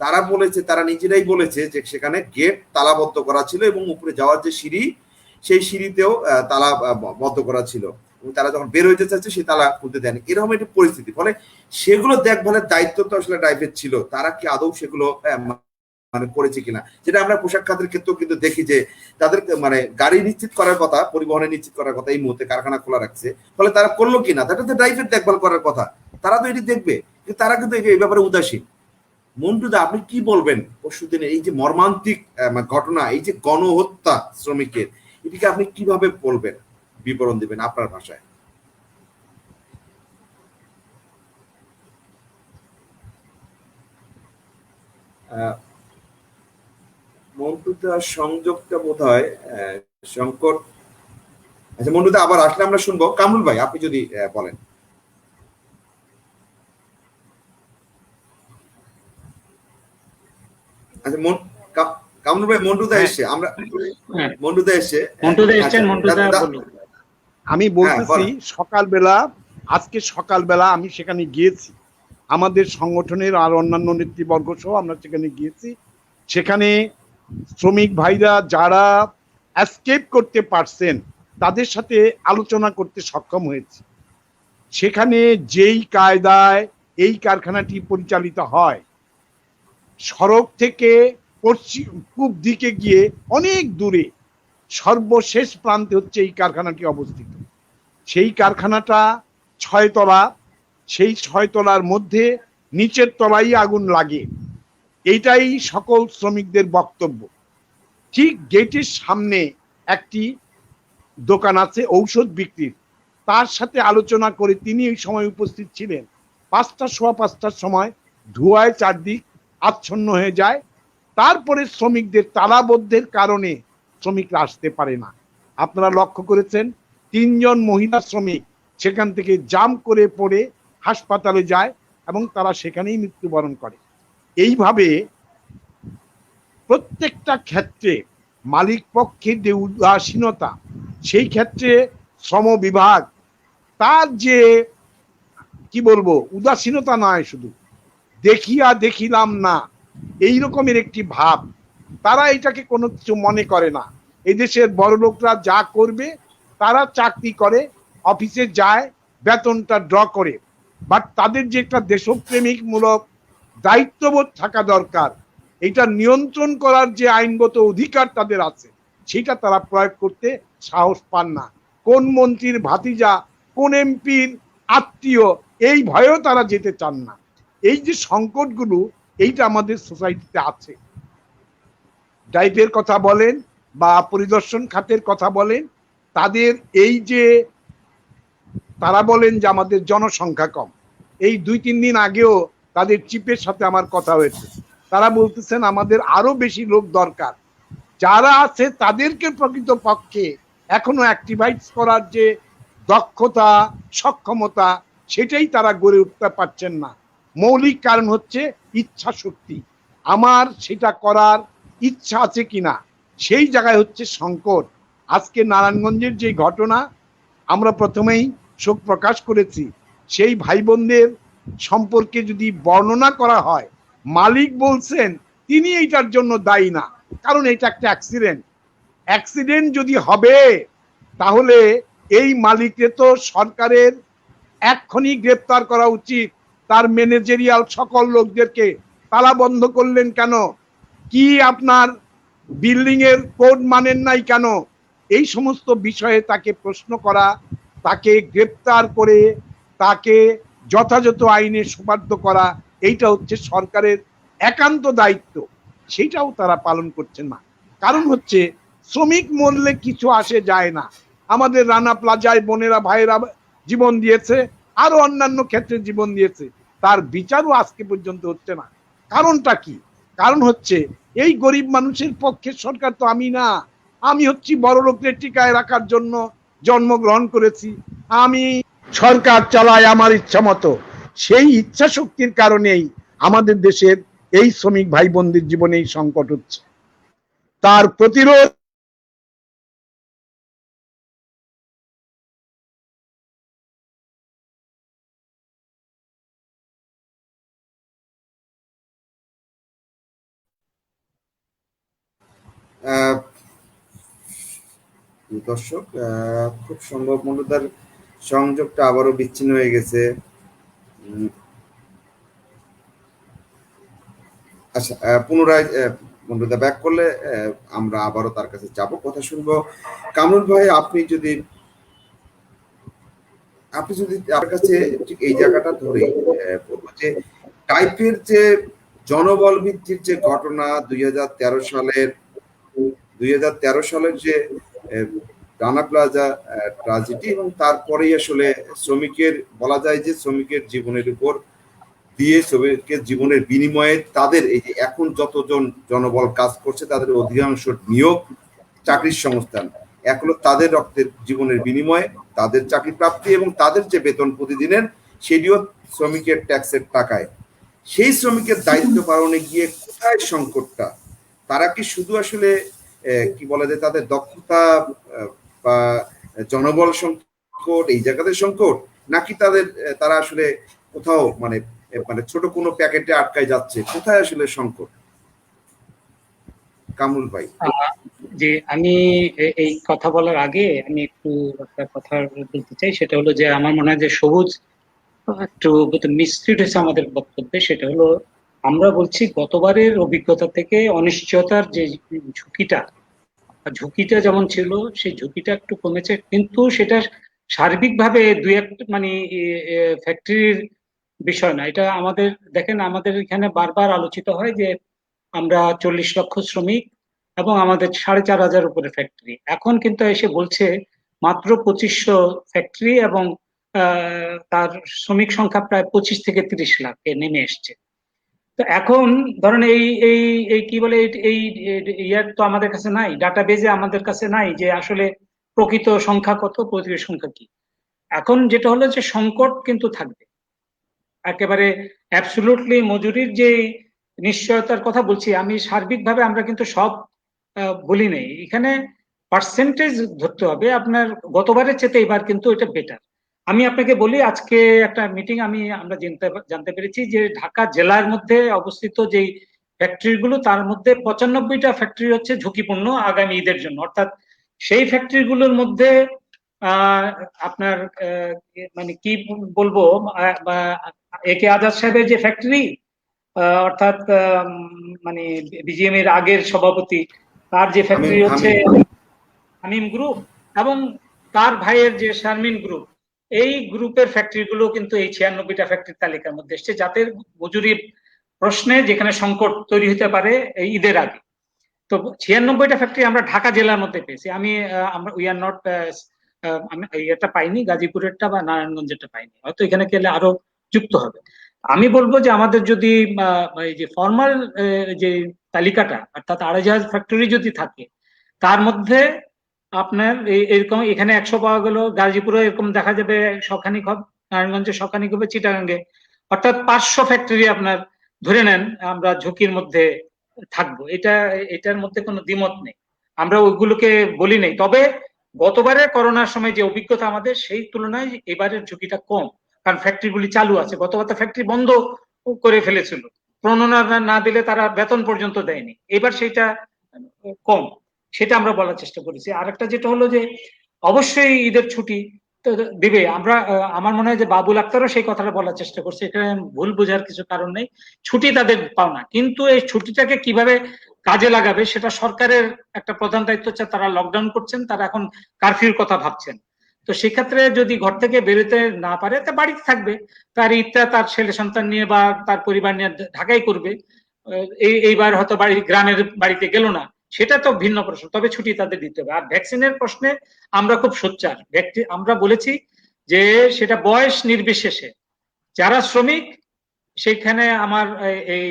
A: তারা নিজেরাই বলেছে যে সেখানে গেট তালাবদ্ধ করা ছিল এবং উপরে যাওয়ার যে সিঁড়ি, সেই সিঁড়িতেও তালা বদ্ধ করা ছিল, এবং তারা যখন বের হইতে চাচ্ছে সেই তালা খুলতে দেয়নি, এরকম একটা পরিস্থিতি। ফলে সেগুলো দেখভালের দায়িত্ব তো আসলে ড্রাইভের ছিল, তারা কি আদৌ সেগুলো মানে করেছে কিনা, যেটা আমরা পোশাক খাতের ক্ষেত্রেও কিন্তু দেখি যে তাদের মানে গাড়ি নিশ্চিত করার কথা, পরিবহনে নিশ্চিত করার কথা, এই মুহূর্তে কারখানা খোলা রাখছে, ফলে তারা করলো কিনা, তাটা তো ড্রাইভের দেখভাল করার কথা, তারা তো এটি দেখবে, কিন্তু তারা কিন্তু এই ব্যাপারে উদাসীন। মন্টুদা, আপনি কি বলবেন পরশুদিনের এই যে মর্মান্তিক ঘটনা, এই যে গণহত্যা শ্রমিকের, এটিকে আপনি কিভাবে বলবেন, বিবরণ দিবেন আপনার ভাষায়? মন্টুদার সংযোগটা বোধ হয় সংকট। আচ্ছা মন্টুদা, আবার আসলে আমরা শুনবো। কামরুল ভাই, আপনি যদি বলেন। আচ্ছা কামরুল ভাই, মন্টুদা এসছে, আমরা মন্টুদা এসছে,
D: আমি বলতেছি আজকে সকালবেলা আমি সেখানে গিয়েছি, আমাদের সংগঠনের আর অন্যান্য নেতৃবর্গ সহ আমরা সেখানে গিয়েছি। সেখানে শ্রমিক ভাইরা যারা এসকেপ করতে পারছেন তাদের সাথে আলোচনা করতে সক্ষম হয়েছে। সেখানে যেই কায়দায় এই কারখানাটি পরিচালিত হয়, সড়ক থেকে পূব দিকে গিয়ে অনেক দূরে সর্বশেষ প্রান্তে হচ্ছে এই কারখানাটি অবস্থিত। সেই কারখানাটা 6 তলা, সেই 6 তলার মধ্যে নিচের তলায় আগুন লাগে, এইটাই সকল শ্রমিকদের বক্তব্য। ঠিক গেটের সামনে একটি দোকান আছে ঔষধ বিক্রির, তার সাথে আলোচনা করে তিনি এই সময় উপস্থিত ছিলেন। 5টা, 5:15 সময় ধোঁয়ায় চারদিক আচ্ছন্ন হয়ে যায়। তারপরে শ্রমিকদের তালাবদ্ধের কারণে শ্রমিকরা আসতে পারে না। আপনারা লক্ষ্য করেছেন 3 জন মহিলা শ্রমিক সেখান থেকে জাম করে পড়ে হাসপাতালে যায় এবং তারা সেখানেই মৃত্যুবরণ করে। এইভাবে প্রত্যেকটা ক্ষেত্রে মালিক পক্ষের যে উদাসীনতা, সেই ক্ষেত্রে শ্রম বিভাগ তার যে কি বলবো উদাসীনতা নয়, শুধু দেখিলাম না এই রকমের একটি ভাব, তারা এটাকে কোনো কিছু মনে করে না। এই দেশের বড় লোকরা যা করবে, তারা চাকরি করে, অফিসে যায়, বেতনটা ড্র করে, বাট তাদের যে একটা দেশপ্রেমিক মূলক দায়িত্ববোধ থাকা দরকার, এটা নিয়ন্ত্রণ করার যে আইনগত অধিকার তাদের আছে, সেটা তারা প্রয়োগ করতে সাহস পান না। কোন মন্ত্রীর ভাতিজা, কোন এমপির আত্মীয়, এই ভয়েও তারা যেতে চান না। এই যে সংকটগুলো, এইটা আমাদের সোসাইটিতে আছে। ড্রাইভের কথা বলেন বা পরিদর্শন খাতের কথা বলেন, তাদের এই যে তারা বলেন যে আমাদের জনসংখ্যা কম। এই 2-3 দিন আগেও তাদের চিফের সাথে আমার কথা হয়েছে, তারা বলতেছেন আমাদের আরো বেশি লোক দরকার। যারা আছে তাদেরকে প্রকৃত পক্ষে এখনো অ্যাক্টিভাইজ করার যে দক্ষতা, সক্ষমতা, সেটাই তারা গড়ে উঠতে পারছেন না। মৌলিক কারণ হচ্ছে ইচ্ছা শক্তি। আমার সেটা করার ইচ্ছা আছে কিনা, সেই জায়গায় হচ্ছে সংকট। আজকে নারায়ণগঞ্জের যে ঘটনা, আমরা প্রথমেই শোক প্রকাশ করেছি। সেই ভাই বোনদের সম্পর্কে যদি বর্ণনা করা হয়, মালিক বলছেন তিনি এইটার জন্য দায়ী না, কারণ এটা একটা অ্যাক্সিডেন্ট। অ্যাক্সিডেন্ট যদি হবে তাহলে এই মালিককে তো সরকারের এক্ষুনি গ্রেপ্তার করা উচিত। তার ম্যানেজেরিয়াল সকল লোকদেরকে তালা বন্ধ করলেন কেন? কি আপনার বিল্ডিং এর কোড মানেন নাই কেন? এই সমস্ত বিষয়ে তাকে প্রশ্ন করা, তাকে গ্রেপ্তার করে তাকে যথাযথ আইনে সুপার্দ করা, এইটা হচ্ছে সরকারের একান্ত দায়িত্ব। সেটাও তারা পালন করছেন না। কারণ হচ্ছে শ্রমিক মরলে কিছু আসে যায় না। আমাদের রানা প্লাজায় বোনেরা ভাইয়েরা জীবন দিয়েছে, আরো অন্যান্য ক্ষেত্রে জীবন দিয়েছে, তার বিচারও আজকে পর্যন্ত হচ্ছে না। কারণটা কি? কারণ হচ্ছে এই গরিব মানুষের পক্ষে সরকার তো আমি না। আমি হচ্ছি বড় লোকদের টিকায় রাখার জন্য জন্মগ্রহণ করেছি, আমি সরকার চালাই আমার ইচ্ছা মতো। সেই ইচ্ছা শক্তির কারণেই আমাদের দেশের এই শ্রমিক ভাই বোনদের জীবনে এই সংকট হচ্ছে। তার প্রতিরোধ
A: আহ, দর্শক, খুব সম্ভব মন্ডুদার সংযোগটা আবারও বিচ্ছিন্ন হয়ে গেছে। আচ্ছা, পুনরায় মন্ডুদা ব্যাক করলে আমরা আবারও তার কাছে যাব, কথা শুনবো। কামরুল ভাই, আপনি যদি আপনার কাছে ঠিক এই জায়গাটা ধরে বলবো যে টাইপের যে জনবল বৃদ্ধির যে ঘটনা 2013 সালের যে রানা প্লাজা ট্রাজেডি, এবং তারপরেই আসলে শ্রমিকের বলা যায় যে শ্রমিকের জীবনের উপর দিয়ে শ্রমিকের জীবনের বিনিময়ে তাদের এই যে এখন যতজন জনবল কাজ করছে তাদের অধিকাংশ নিয়োগ চাকরির সংস্থান, এক হলো তাদের রক্তের জীবনের বিনিময়ে তাদের চাকরি প্রাপ্তি এবং তাদের যে বেতন প্রতিদিনের সেটিও শ্রমিকের ট্যাক্সের টাকায়। সেই শ্রমিকের দায়িত্ব পালনে গিয়ে কোথায় সংকটটা? তারা কি শুধু আসলে কি বলা যায় তাদের দক্ষতা বা জনবল সংকট, এই জায়গাতে সংকট, নাকি তারা আসলে কোথাও মানে ছোট কোনো প্যাকেটে আটকায় যাচ্ছে? কোথায় আসলে সংকট? কামরুল ভাই।
E: যে আমি এই কথা বলার আগে আমি একটু একটা কথা বলতে চাই, সেটা হলো যে আমার মনে হয় যে সবুজ একটু মিসলিড হয়েছে আমাদের বক্তব্যে। সেটা হলো আমরা বলছি গতবারের অভিজ্ঞতা থেকে অনিশ্চয়তার যে ঝুঁকিটা যেমন ছিল সেই ঝুঁকিটা একটু কমেছে, কিন্তু সেটা সার্বিকভাবে দুই একটা মানে ফ্যাক্টরির বিষয় না। এটা আমাদের দেখেন, আমাদের এখানে বারবার আলোচিত হয় যে আমরা 40 লক্ষ শ্রমিক এবং আমাদের 4,500 উপরে ফ্যাক্টরি। এখন কিন্তু এসে বলছে মাত্র 2500 ফ্যাক্টরি এবং তার শ্রমিক সংখ্যা প্রায় 25 থেকে 30 লাখে নেমে এসছে। তো এখন ধরেন এই এই এই কি বলে এই ইয়ার তো আমাদের কাছে নাই, ডাটাবেজে আমাদের কাছে নাই যে আসলে প্রকৃত সংখ্যা কত, প্রকৃত সংখ্যা কি। এখন যেটা হলো যে সংকট কিন্তু থাকবে একেবারে অ্যাবসলিউটলি। মজুরির যে নিশ্চয়তার কথা বলছি আমি, সার্বিকভাবে আমরা কিন্তু সব বলি নেই, এখানে পার্সেন্টেজ ধরতে হবে আপনার। গতবারের চেয়ে এবার কিন্তু এটা বেটার। আমি আপনাকে বলি, আজকে একটা মিটিং আমরা জানতে পেরেছি যে ঢাকা জেলার মধ্যে অবস্থিত যে ফ্যাক্টরিগুলো, তার মধ্যে 95টা ফ্যাক্টরি হচ্ছে ঝুঁকিপূর্ণ আগামী ঈদের জন্য। অর্থাৎ সেই ফ্যাক্টরিগুলোর মধ্যে আপনার মানে কি বলবো, একে আজাদ সাহেবের যে ফ্যাক্টরি, অর্থাৎ মানে বিজিএম এর আগের সভাপতি, তার যে ফ্যাক্টরি হচ্ছে হামিম গ্রুপ, এবং তার ভাইয়ের যে শারমিন গ্রুপ, এই গ্রুপের ফ্যাক্টরিগুলো কিন্তু এই 96টা ফ্যাক্টরির তালিকার মধ্যে এসছে, যাদের মজুরির প্রশ্নে যেখানে সংকট তৈরি হতে পারে এই ঈদের আগে। তো 96টা ফ্যাক্টরি আমরা ঢাকা জেলার মধ্যে পেয়েছি। আমরা উই আর নট, আমি এটা পাইনি, গাজীপুরেরটা বা নারায়ণগঞ্জেরটা পাইনি, হয়তো এখানে গেলে আরো যুক্ত হবে। আমি বলবো যে আমাদের যদি এই যে ফর্মাল যে তালিকাটা, অর্থাৎ আড়াইজাহাজ ফ্যাক্টরি যদি থাকে, তার মধ্যে আপনার এরকম এখানে 100 পাওয়া গেল, গাজীপুরে এরকম দেখা যাবে শখানিক হবে, নারায়ণগঞ্জে শখানিক হবে, চিটাগাঙ্গে, অর্থাৎ 500 ফ্যাক্টরি আপনার ধরে নেন আমরা ঝুঁকির মধ্যে থাকবো। এটার মধ্যে কোনো দ্বিমত নেই, আমরা ওইগুলোকে বলি নেই। তবে গতবারের করোনার সময় যে অভিজ্ঞতা আমাদের, সেই তুলনায় এবারের ঝুঁকিটা কম, কারণ ফ্যাক্টরিগুলি চালু আছে। গতবার তো ফ্যাক্টরি বন্ধ করে ফেলেছিল, প্রণোদনা না দিলে তারা বেতন পর্যন্ত দেয়নি, এবার সেটা কম, সেটা আমরা বলার চেষ্টা করেছি। আরেকটা যেটা হলো যে অবশ্যই ঈদের ছুটি তো দিবে, আমরা আমার মনে হয় যে বাবুল আক্তারও সেই কথাটা বলার চেষ্টা করছে, এখানে ভুল বোঝার কিছু কারণ নেই, ছুটি তাদের পাওনা, কিন্তু এই ছুটিটাকে কিভাবে কাজে লাগাবে সেটা সরকারের একটা প্রধান দায়িত্ব হচ্ছে। তারা লকডাউন করছেন, তারা এখন কারফিউর কথা ভাবছেন, তো সেক্ষেত্রে যদি ঘর থেকে বেরোতে না পারে তা বাড়িতে থাকবে, তার ঈদটা তার ছেলে সন্তান নিয়ে বা তার পরিবার নিয়ে ঢাকায় করবে। এইবার হয়তো গ্রামের বাড়িতে গেল না, সেটা তো ভিন্ন প্রশ্ন, তবে ছুটি তাদের দিতে হবে। আর ভ্যাকসিনের প্রশ্নে আমরা খুব সোচ্চার, আমরা বলেছি যে সেটা বয়স নির্বিশেষে, যারা শ্রমিক সেখানে আমার এই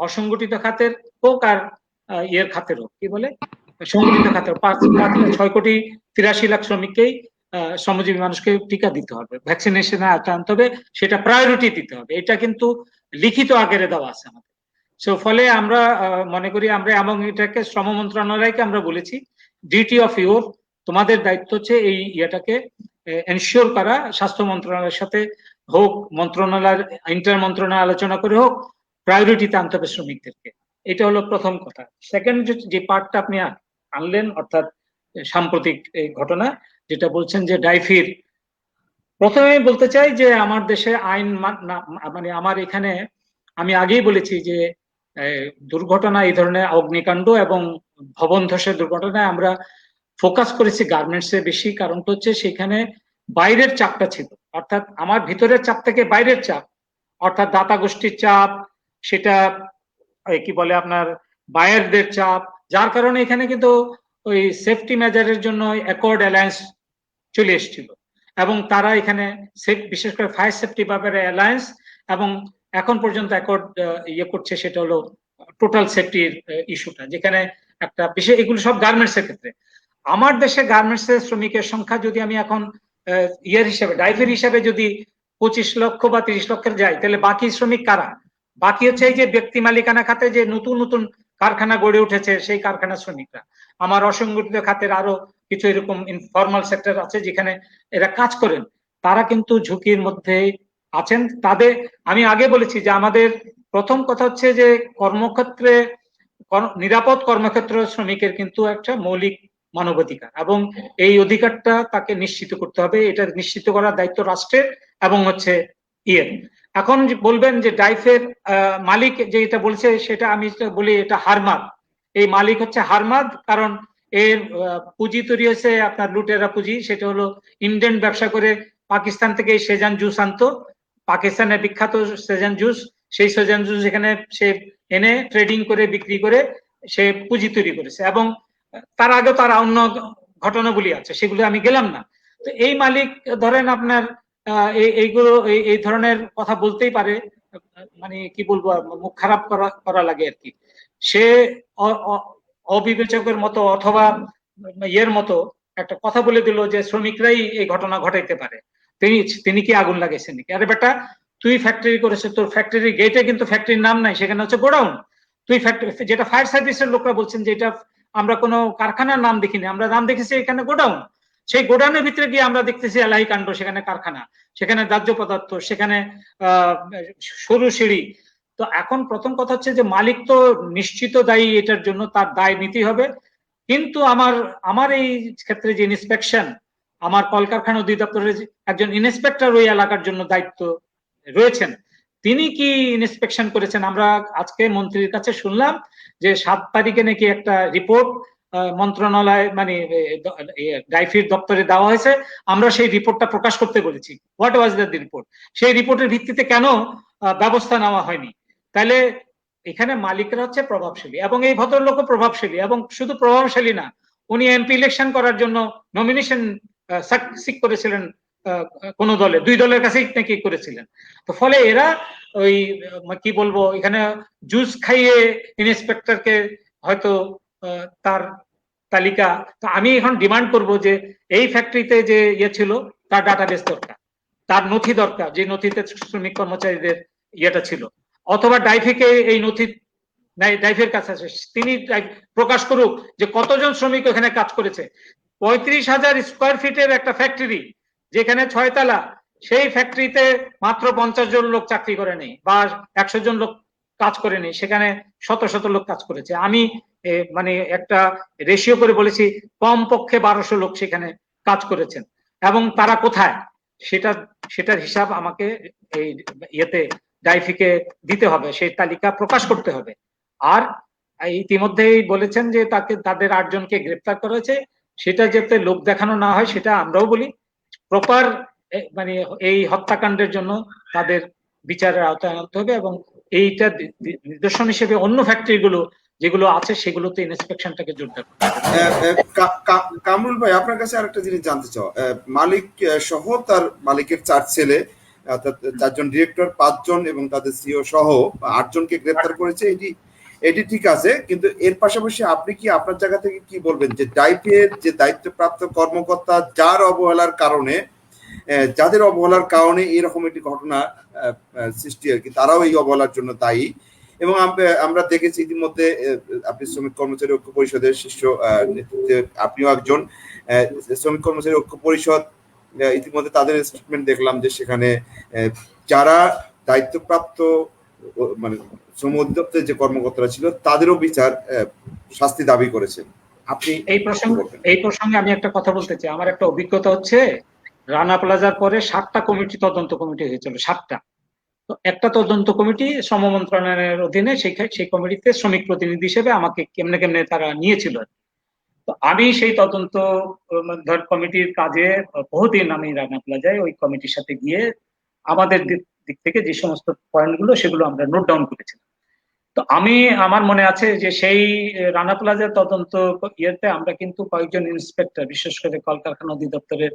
E: অসংগঠিত খাতের হোক আর ইয়ের খাতের হোক, কি বলে সংগঠিত খাতের, 6,83,83,00,000 শ্রমিককেই শ্রমজীবী মানুষকে টিকা দিতে হবে, ভ্যাকসিনেশনে আনতে হবে, সেটা প্রায়োরিটি দিতে হবে, এটা কিন্তু লিখিত আকারে দেওয়া আছে আমাদের। সো ফলে আমরা মনে করি আমরা, এবং এটাকে শ্রম মন্ত্রণালয়কে আমরা বলেছি ডিউটি অফ ইউর, তোমাদের দায়িত্ব হচ্ছে এই ইয়েটাকে এনশিওর করা, স্বাস্থ্য মন্ত্রণালয়ের সাথে হোক, মন্ত্রণালয়ের ইন্টার মন্ত্রণালয় আলোচনা করে হোক, প্রায়োরিটিতে আনতে হবে শ্রমিকদেরকে। এটা হলো প্রথম কথা। সেকেন্ড যে পার্টটা আপনি আনলেন, অর্থাৎ সাম্প্রতিক এই ঘটনা যেটা বলছেন যে ডাইফির, প্রথমে বলতে চাই যে আমার দেশে আইন মানে আমার এখানে আমি আগেই বলেছি যে দুর্ঘটনা, এই ধরনের অগ্নিকাণ্ড এবং ভবন ধসের দুর্ঘটনায় আমরা ফোকাস করেছি গার্মেন্টস এ বেশি, কারণটা হচ্ছে সেখানে বাইরের চাপটা ছিল, অর্থাৎ আমার ভিতরের চাপ থেকে বাইরের চাপ, অর্থাৎ দাতা গোষ্ঠীর চাপ, সেটা কি বলে আপনার বায়ারদের চাপ, যার কারণে এখানে কিন্তু ওই সেফটি মেজারের জন্য অ্যাকর্ড অ্যালায়েন্স চলে এসেছিল, এবং তারা এখানে বিশেষ করে ফায়ার সেফটি ব্যাপারে অ্যালায়েন্স, এবং এখন পর্যন্ত অ্যাকর্ড ইয়ে করছে, সেটা হলো টোটাল সেফটির ইস্যুটা, যেখানে একটা বিশেষ, এগুলো সব গার্মেন্টস এর ক্ষেত্রে। আমার দেশে গার্মেন্টস এর শ্রমিকের সংখ্যা যদি আমি এখন ইয়ার হিসাবে, ডাইভের হিসাবে যদি 25 লক্ষ বা 30 লক্ষের যাই, তাহলে বাকি শ্রমিক কারা? বাকি হচ্ছে এই যে ব্যক্তি মালিকানা খাতে যে নতুন নতুন কারখানা গড়ে উঠেছে, সেই কারখানার শ্রমিকরা। আমার অসংগঠিত খাতের আরো কিছু এরকম ইনফর্মাল সেক্টর আছে যেখানে এরা কাজ করেন, তারা কিন্তু ঝুঁকির মধ্যে আছেন। তাদের আমি আগে বলেছি যে আমাদের প্রথম কথা হচ্ছে যে কর্মক্ষেত্রে নিরাপদ কর্মক্ষেত্র শ্রমিকের কিন্তু একটা মৌলিক মানবাধিকার, এবং এই অধিকারটা তাকে নিশ্চিত করতে হবে, এটা নিশ্চিত করার দায়িত্ব রাষ্ট্রের এবং হচ্ছে ইয়ের। এখন বলবেন যে ডাইফের মালিক যে এটা বলছে, সেটা আমি বলি এটা হারমাদ, এই মালিক হচ্ছে হারমাদ, কারণ এর পুঁজি তৈরি হয়েছে আপনার লুটেরা পুঁজি, সেটা হলো ইন্ডিয়ান ব্যবসা করে পাকিস্তান থেকে সেজান জুস আনতো, পাকিস্তানের বিখ্যাত সেজান জুস, সেই সেজান জুস এখানে সে এনে ট্রেডিং করে বিক্রি করে সে পুঁজি তৈরি করেছে, এবং তার আগে তার অন্য ঘটনাগুলি আছে, সেগুলো আমি গেলাম না। তো এই মালিক ধরেন আপনার এইগুলো এই ধরনের কথা বলতেই পারে, মানে কি বলবো, মুখ খারাপ করা লাগে আর কি। সে অবিবেচকের মতো অথবা ইয়ের মতো একটা কথা বলে দিল যে শ্রমিকরাই এই ঘটনা ঘটাইতে পারে, তিনি কি আগুন লাগাইছেন নাকি? আরে বেটা, তুই ফ্যাক্টরি করেছে, তোর ফ্যাক্টরি গেটে কিন্তু ফ্যাক্টরির নাম নাই, সেখানে হচ্ছে গোডাউন। তুই ফ্যাক্টরি, যেটা ফায়ার সার্ভিসের লোকরা বলছেন যে এটা আমরা কোনো কারখানার নাম দেখিনি, আমরা নাম দেখেছি এখানে গোডাউন। সেই গোডাউনের ভিতরে গিয়ে আমরা দেখতেছি এলাহি কাণ্ড, সেখানে কারখানা, সেখানে দাহ্য পদার্থ, সেখানে সরু সিঁড়ি। তো এখন প্রথম কথা হচ্ছে যে মালিক তো নিশ্চিত দায়ী এটার জন্য, তার দায় নিতেই হবে, কিন্তু আমার এই ক্ষেত্রে যে ইন্সপেকশন, আমার কলকারখানা অধিদপ্তরের একজন ইন্সপেক্টর ওই এলাকার জন্য দায়িত্ব রয়েছেন, তিনি কি ইন্সপেকশন করেছেন? আমরা আজকে মন্ত্রীর কাছে শুনলাম যে 7 তারিখে নাকি একটা রিপোর্ট মন্ত্রণালয় মানে ডাইফির দপ্তরে দেওয়া হয়েছে, আমরা সেই রিপোর্টটা প্রকাশ করতে বলেছি। What was the report? সেই রিপোর্টের ভিত্তিতে কেন ব্যবস্থা নেওয়া হয়নি? তাহলে এখানে মালিকরা হচ্ছে প্রভাবশালী, এবং এই ভদ্রলোকও প্রভাবশালী, এবং শুধু প্রভাবশালী না, উনি এমপি ইলেকশন করার জন্য নমিনেশন সিক করেছিলেন কোন দলে, 2 দলের কাছেই নাকি করেছিলেন। তো ফলে এরা ওই কি বলবো, এখানে জুস খাইয়ে ইন্সপেক্টরকে হয়তো তার তালিকা, তো আমি এখন ডিমান্ড করব যে এই ফ্যাক্টরিতে যে ইয়ে ছিল তার ডাটাবেস দরকার, তার নথি দরকার, যে নথিতে শ্রমিক কর্মচারীদের ইয়েটা ছিল, অথবা ডাইফিকে এই নথি ডাইফের কাছে আছে, তিনি প্রকাশ করুক যে কতজন শ্রমিক এখানে কাজ করেছে। 35,000 স্কোয়ার ফিটের একটা ফ্যাক্টরি, যেখানে 6 তলা, সেই ফ্যাক্টরিতে মাত্র 50 জন লোক চাকরি করে নেই, বা 100 জন লোক কাজ করে নেই, সেখানে শত শত লোক কাজ করেছে। আমি মানে একটা রেশিও করে বলেছি, কমপক্ষে 1200 লোক সেখানে কাজ করেছেন, এবং তারা কোথায় সেটার হিসাব আমাকে এই ইয়েতে ডাইফিকে দিতে হবে, সেই তালিকা প্রকাশ করতে হবে। আর ইতিমধ্যেই বলেছেন যে তাদের 8 জনকে গ্রেপ্তার করা হয়েছে, সেটা যাতে লোক দেখানো না হয় সেটা আমরাও বলি। প্রপার মানে এই হত্যাকাণ্ডের জন্য তাদের বিচারের আওতায় আনতে হবে, এবং এইটা নিদর্শন হিসেবে অন্য ফ্যাক্টরিগুলো যেগুলো আছে সেগুলোতে ইন্সপেকশনটাকে জোরদার করতে হবে।
A: কামরুল ভাই, আপনার কাছে আরেকটা জিনিস জানতে চাও, মালিক সহ তার মালিকের 4 ছেলে, 4 জন ডিরেক্টর, 5 জন এবং তাদের সিও সহ 8 জনকে গ্রেপ্তার করেছে, এটি ঠিক আছে, কিন্তু এর পাশাপাশি আপনি কি আপনার জায়গা থেকে কি বলবেন যে ডাইফের যে দায়িত্বপ্রাপ্ত কর্মকর্তা যাদের অবহেলার কারণে এরকম একটি ঘটনা সৃষ্টি আর কি, তারাও এই অবহেলার জন্য দায়ী? এবং আমরা দেখেছি ইতিমধ্যে আপনি শ্রমিক কর্মচারী ঐক্য পরিষদের শীর্ষ নেতৃত্বে আপনিও একজন, শ্রমিক কর্মচারী ঐক্য পরিষদ ইতিমধ্যে তাদের স্টেটমেন্ট দেখলাম যে সেখানে যারা দায়িত্বপ্রাপ্ত মানে শ্রম অধিদপ্তরের যে কর্মকর্তারা ছিল তাদেরও বিচার শাস্তি দাবি করেছেন। আপনি
E: এই প্রসঙ্গে আমি একটা কথা বলতে চাই। আমার একটা অভিজ্ঞতা হচ্ছে, রানা প্লাজার পরে 7টা কমিটি, তদন্ত কমিটি হয়েছিল, 7টা। তো একটা তদন্ত কমিটি শ্রম মন্ত্রণালয়ের অধীনে, সেই কমিটিতে শ্রমিক প্রতিনিধি হিসেবে আমাকে কেমনে তারা নিয়েছিল। তো আমি সেই তদন্ত কমিটির কাজে বহুদিন আমি রানা প্লাজায় ওই কমিটির সাথে গিয়ে আমাদের দিক থেকে যে সমস্ত পয়েন্টগুলো সেগুলো আমরা নোট ডাউন করেছিলাম। তো আমার মনে আছে যে সেই রানা প্লাজার তদন্ত ইয়েতে আমরা কিন্তু কয়েকজন ইন্সপেক্টর, বিশেষ করে কলকারখানা অধিদপ্তরের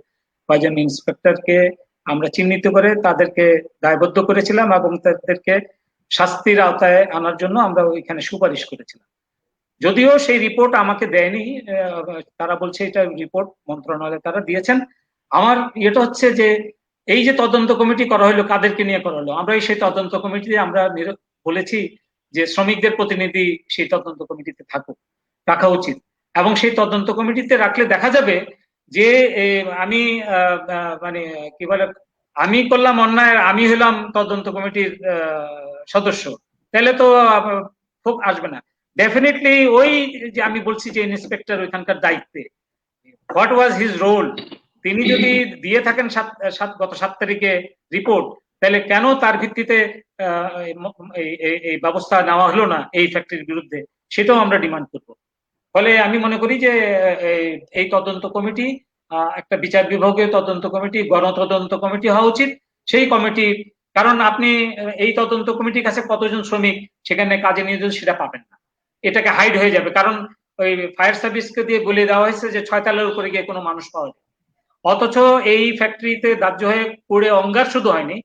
E: কয়েকজন ইন্সপেক্টরকে আমরা চিহ্নিত করে তাদেরকে দায়বদ্ধ করেছিলাম, এবং তাদেরকে শাস্তির আওতায় আনার জন্য আমরা ওইখানে সুপারিশ করেছিলাম। যদিও সেই রিপোর্ট আমাকে দেয়নি, তারা বলছে এটা রিপোর্ট মন্ত্রণালয়ে তারা দিয়েছেন। আমার এটা হচ্ছে যে এই যে তদন্ত কমিটি করা হলো, কাদেরকে নিয়ে করা হলো? আমরা সেই তদন্ত কমিটিতে আমরা বলেছি যে শ্রমিকদের প্রতিনিধি সেই তদন্ত কমিটিতে রাখা উচিত, এবং সেই তদন্ত কমিটিতে রাখলে দেখা যাবে যে আমি মানে কি বলে, আমি করলাম অন্যায়, আমি হলাম তদন্ত কমিটির সদস্য, তাহলে তো খুব আসবে না। ডেফিনেটলি ওই যে আমি বলছি যে ইন্সপেক্টর ওইখানকার দায়িত্বে, হোয়াট ওয়াজ হিজ রোল, তিনি যদি দিয়ে থাকেন গত 7 তারিখে রিপোর্ট, তাহলে কেন তার ভিত্তিতে এই ব্যবস্থা নেওয়া হলো না এই ফ্যাক্টরির বিরুদ্ধে, সেটাও আমরা ডিমান্ড করব। ফলে আমি মনে করি যে এই তদন্ত কমিটি একটা বিচার বিভাগীয় তদন্ত কমিটি, গণতদন্ত কমিটি হওয়া উচিত। সেই কমিটি, কারণ আপনি এই তদন্ত কমিটির কাছে কতজন শ্রমিক সেখানে কাজে নিয়োজিত সেটা পাবেন না, এটাকে হাইড হয়ে যাবে। কারণ ওই ফায়ার সার্ভিসকে দিয়ে বলে দেওয়া হয়েছে যে 6 তলার উপরে গিয়ে কোনো মানুষ পাওয়া যায়, অথচ এই ফ্যাক্টরিতে দাহ্য হয়ে পুড়ে অঙ্গার শুধু হয়নি,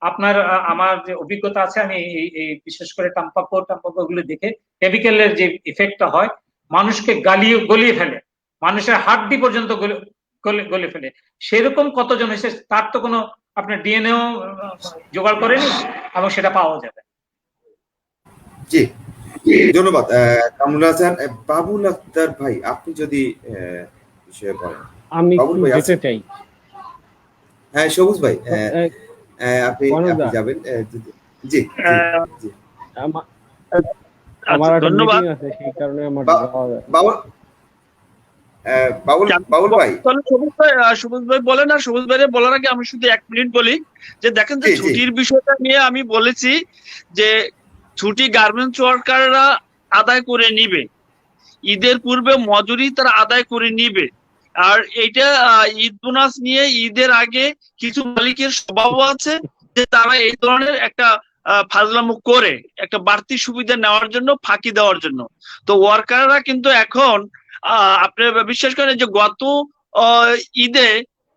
E: আপনার আমার যে অভিজ্ঞতা আছে, আমি এই বিশেষ করে টাম্পাকো গুলো দেখে কেমিক্যালের যে ইফেক্টটা হয়, মানুষকে গলিয়ে ফেলে, মানুষের হাড্ডি পর্যন্ত গলে ফেলে। সেরকম কতজন হয়েছে তার তো কোনো আপনার ডিএনএও জোগাড় করেনি, এবং সেটা পাওয়া যাবে।
A: জি, ধন্যবাদ কামরুল হাসান। বাবুল আক্তার ভাই, আপনি যদি বিষয়ে বলেন।
B: আমি যেতে চাই।
A: হ্যাঁ, সবুজ ভাই, আপনি যাবেন। জি,
B: আমার একটা মিটিং আছে, সেই কারণে আমার
A: বাবুল ভাই,
C: সবুজ ভাই বলেন। আর সবুজ ভাই বলার আগে আমি শুধু 1 মিনিট বলি যে দেখেন যে ছুটির বিষয়টা নিয়ে আমি বলেছি যে ছুটি গার্মেন্টস ওয়ার্কাররা আদায় করে নিবে, ঈদের পূর্বে মজুরি তারা আদায় করে নিবে। আর এইটা ঈদ বোনাস নিয়ে ঈদের আগে কিছু মালিকের স্বভাবও আছে যে তারা এই ধরনের একটা ফাজলামো করে একটা বাড়তি সুবিধা নেওয়ার জন্য, ফাঁকি দেওয়ার জন্য। তো ওয়ার্কাররা কিন্তু এখন আপনি বিশ্বাস করেন যে গত ঈদে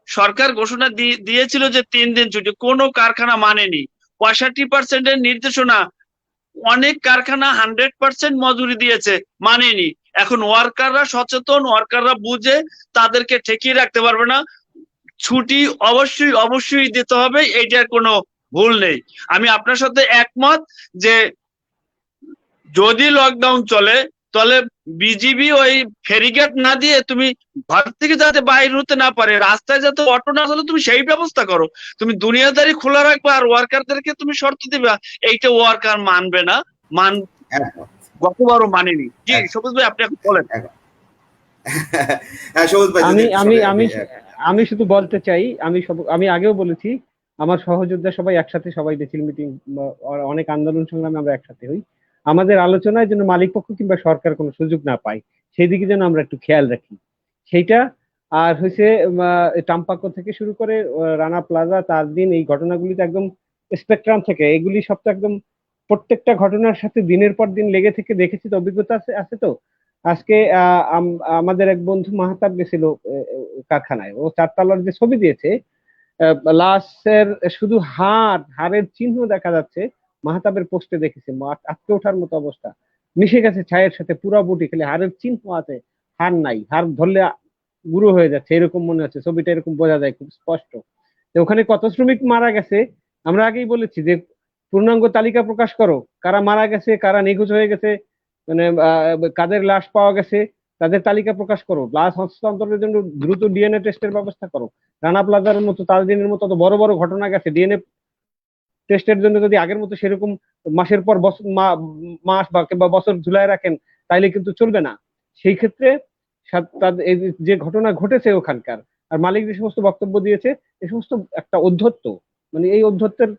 C: সরকার ঘোষণা দিয়েছিল যে 3 দিন ছুটি, কোনো কারখানা মানেনি। 65% নির্দেশনা, অনেক কারখানা 100% মজুরি দিয়েছে, মানেনি। এখন ওয়ার্কাররা সচেতন, ওয়ার্কাররা বুঝে, তাদেরকে ঠেকিয়ে রাখতে পারবে না। ছুটি অবশ্যই অবশ্যই দিতে হবে, এইটার কোনো ভুল নেই। আমি আপনার সাথে একমত যে যদি লকডাউন চলে তাহলে বিজিবি ওই ফেরিগেট না দিয়ে তুমি ঘর থেকে যাতে বাইরে হতে না পারে, রাস্তায় যাতে অটো না চলে, তুমি সেই ব্যবস্থা করো। তুমি দুনিয়াদারি খোলা রাখবা আর ওয়ার্কারদেরকে তুমি শর্ত দিবা, এইটা ওয়ার্কার মানবে না। গতবারও মানেনি। জি সবুজ ভাই, আপনি বলেন।
A: হ্যাঁ সবুজ ভাই,
B: আমি আমি আমি আমি শুধু বলতে চাই, আমি আগেও বলেছি, আমার সহযোদ্ধা সবাই একসাথে, সবাই মিছিল মিটিং, অনেক আন্দোলন সংগ্রামে আমরা একসাথে হই। আমাদের আলোচনায় যেন মালিক পক্ষ কিংবা সরকার কোনো সুযোগ না পায়, সেই দিকে যেন আমরা একটু খেয়াল রাখি, সেইটা। আর হয়েছে টাম্পাক্কো থেকে শুরু করে রানা প্লাজা, তাজদিন, এই ঘটনাগুলিতে একদম স্পেকট্রাম থেকে এগুলি সব তো একদম প্রত্যেকটা ঘটনার সাথে দিনের পর দিন লেগে থেকে দেখেছি, তো অভিজ্ঞতা আছে তো। আজকে আমাদের এক বন্ধু মাহতাব গেছিল কারখানায়, ও 4 তলার যে ছবি দিয়েছে, লাশের শুধু হাড়ের চিহ্ন দেখা যাচ্ছে। মাহতাবের পোস্টে দেখেছি, আটকে ওঠার মতো অবস্থা, মিশে গেছে ছায়ের সাথে, পুরা বুটি খেলে হাড়ের চিহ্ন আছে, হাড় নাই, হাড় ধরলে গুঁড়ো হয়ে যাচ্ছে, এরকম মনে হচ্ছে। ছবিটা এরকম বোঝা যায় খুব স্পষ্ট। ওখানে কত শ্রমিক মারা গেছে আমরা আগেই বলেছি যে পূর্ণাঙ্গ তালিকা প্রকাশ করো, কারা মারা গেছে, কারা নিখোঁজ হয়ে গেছে, মানে কাদের লাশ পাওয়া গেছে, তাদের তালিকা প্রকাশ করো। লাশ হস্তান্তরের জন্য দ্রুত ডিএনএ টেস্টের ব্যবস্থা করো। রানা প্লাজার মতো, তাজদিনের মতো তো বড় বড় ঘটনা গেছে, ডিএনএ টেস্টের জন্য যদি আগের মতো সেরকম মাসের পর মাস বা কিংবা বছর ঝুলাই রাখেন, তাইলে কিন্তু চলবে না। সেই ক্ষেত্রে যে ঘটনা ঘটেছে ওখানকার, আর মালিক যে সমস্ত বক্তব্য দিয়েছে, এ সমস্ত একটা অধ্যত্ব, মানে এই অধ্যত্বের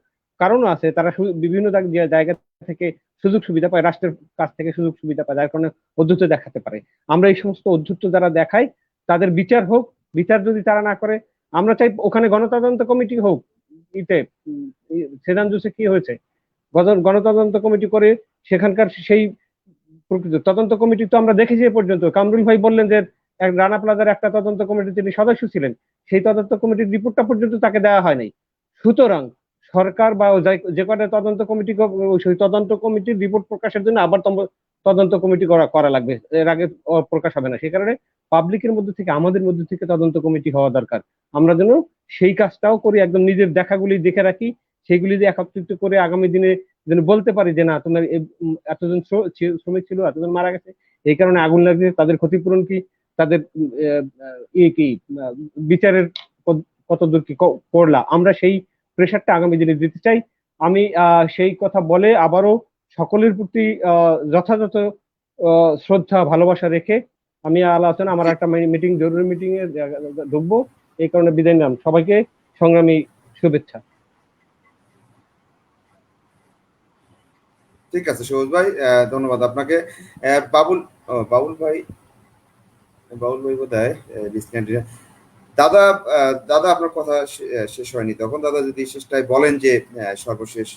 B: কারণও আছে। তারা বিভিন্ন জায়গা থেকে সুযোগ সুবিধা পায়, রাষ্ট্রের কাছ থেকে সুযোগ সুবিধা পায়, যার কারণে অধ্যত্ব দেখাতে পারে। আমরা এই সমস্ত অধ্যত্ব যারা দেখাই, তাদের বিচার হোক। বিচার যদি তারা না করে, আমরা চাই ওখানে গণতদন্ত কমিটি হোক। সেদান জুসে কি হয়েছে, গণতদন্ত কমিটি করে সেখানকার সেই প্রকৃত তদন্ত কমিটি তো আমরা দেখেছি এ পর্যন্ত। কামরুল ভাই বললেন যে রানা প্লাজার একটা তদন্ত কমিটির তিনি সদস্য ছিলেন, সেই তদন্ত কমিটির রিপোর্টটা পর্যন্ত তাকে দেওয়া হয় নাই। সুতরাং সরকার বা যে কটা তদন্ত কমিটি, সেই তদন্ত কমিটির রিপোর্ট প্রকাশের জন্য আবার তদন্ত কমিটি করা লাগবে, এর আগে প্রকাশ হবে না। সেই কারণে পাবলিকের মধ্যে থেকে, আমাদের মধ্যে থেকে তদন্ত কমিটি হওয়া দরকার। আমরা যেন সেই কাজটাও করি, একদম নিজের দেখাগুলি দেখে রাখি, সেগুলি দিয়ে একত্রিত করে আগামী দিনে যেন বলতে পারি যে না, তোমার এতজন শ্রমিক ছিল, এতজন মারা গেছে, এই কারণে আগুন লাগছে, তাদের ক্ষতিপূরণ কি, তাদের কি বিচারের কত দূর কি করলা, আমরা সেই প্রেশারটা আগামী দিনে দিতে চাই। আমি সেই কথা বলে আবারও সকলের প্রতি যথাযথ শ্রদ্ধা ভালোবাসা রেখে আমি আলোচনা, আমার একটা মিটিং, জরুরি মিটিং এ ঢুকবো, এই কারণে বিদায় নিলাম। সবাইকে সংগ্রামী শুভেচ্ছা।
A: ঠিক আছে সবুজ ভাই, ধন্যবাদ আপনাকে। বাবুল ভাই বোধহয় দাদা, আপনার কথা শেষ হয়নি তখন। দাদা যদি শেষটায় বলেন যে সর্বশেষ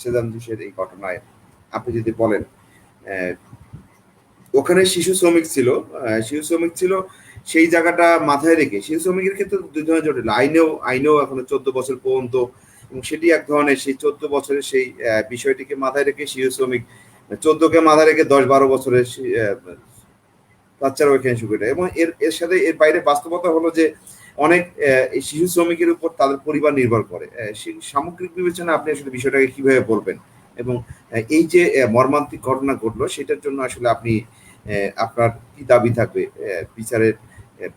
A: সেদান জুসের এই ঘটনায় আপনি যদি বলেন, ওখানে শিশু শ্রমিক ছিল, সেই জায়গাটা মাথায় রেখে, শিশু শ্রমিকের ক্ষেত্রে 2 ধরনের জটিল, আইনেও এখনো 14 বছর পর্যন্ত, এবং সেটি এক ধরনের, সেই 14 বছরের সেই বিষয়টিকে মাথায় রেখে শিশু শ্রমিক, 14কে মাথায় রেখে 10-12 বছরের বাচ্চারা ওইখানে সুবিধা। এবং এর সাথে এর বাইরে বাস্তবতা হলো যে অনেক শিশু শ্রমিকের উপর তাদের পরিবার নির্ভর করে। সেই সামগ্রিক বিবেচনা আপনি আসলে বিষয়টাকে কিভাবে বলবেন, এবং এই যে মর্মান্তিক ঘটনা ঘটলো, সেটার জন্য আসলে আপনি আপনার কি দাবি থাকবে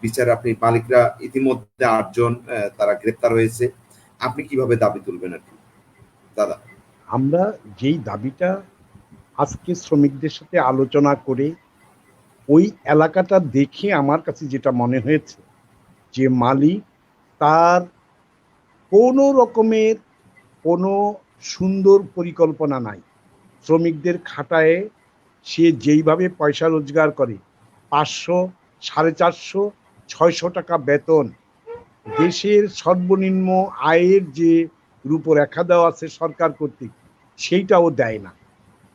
A: বিচার? আপনি মালিকরা ইতিমধ্যে 8 জন তারা গ্রেপ্তার হয়েছে, আপনি কিভাবে দাবি তুলবেন আর কি দাদা?
D: আমরা যেই দাবিটা আজকে শ্রমিকদের সাথে আলোচনা করে ওই এলাকাটা দেখে আমার কাছে যেটা মনে হয়েছে, যে মালিক তার কোনো রকমের কোনো সুন্দর পরিকল্পনা নাই। শ্রমিকদের খাটায় সে যেইভাবে পয়সা রোজগার করে, 500, 450, 600 টাকা বেতন। দেশের সর্বনিম্ন আয়ের যে রূপরেখা দেওয়া আছে সরকার কর্তৃক, সেইটাও দেয় না।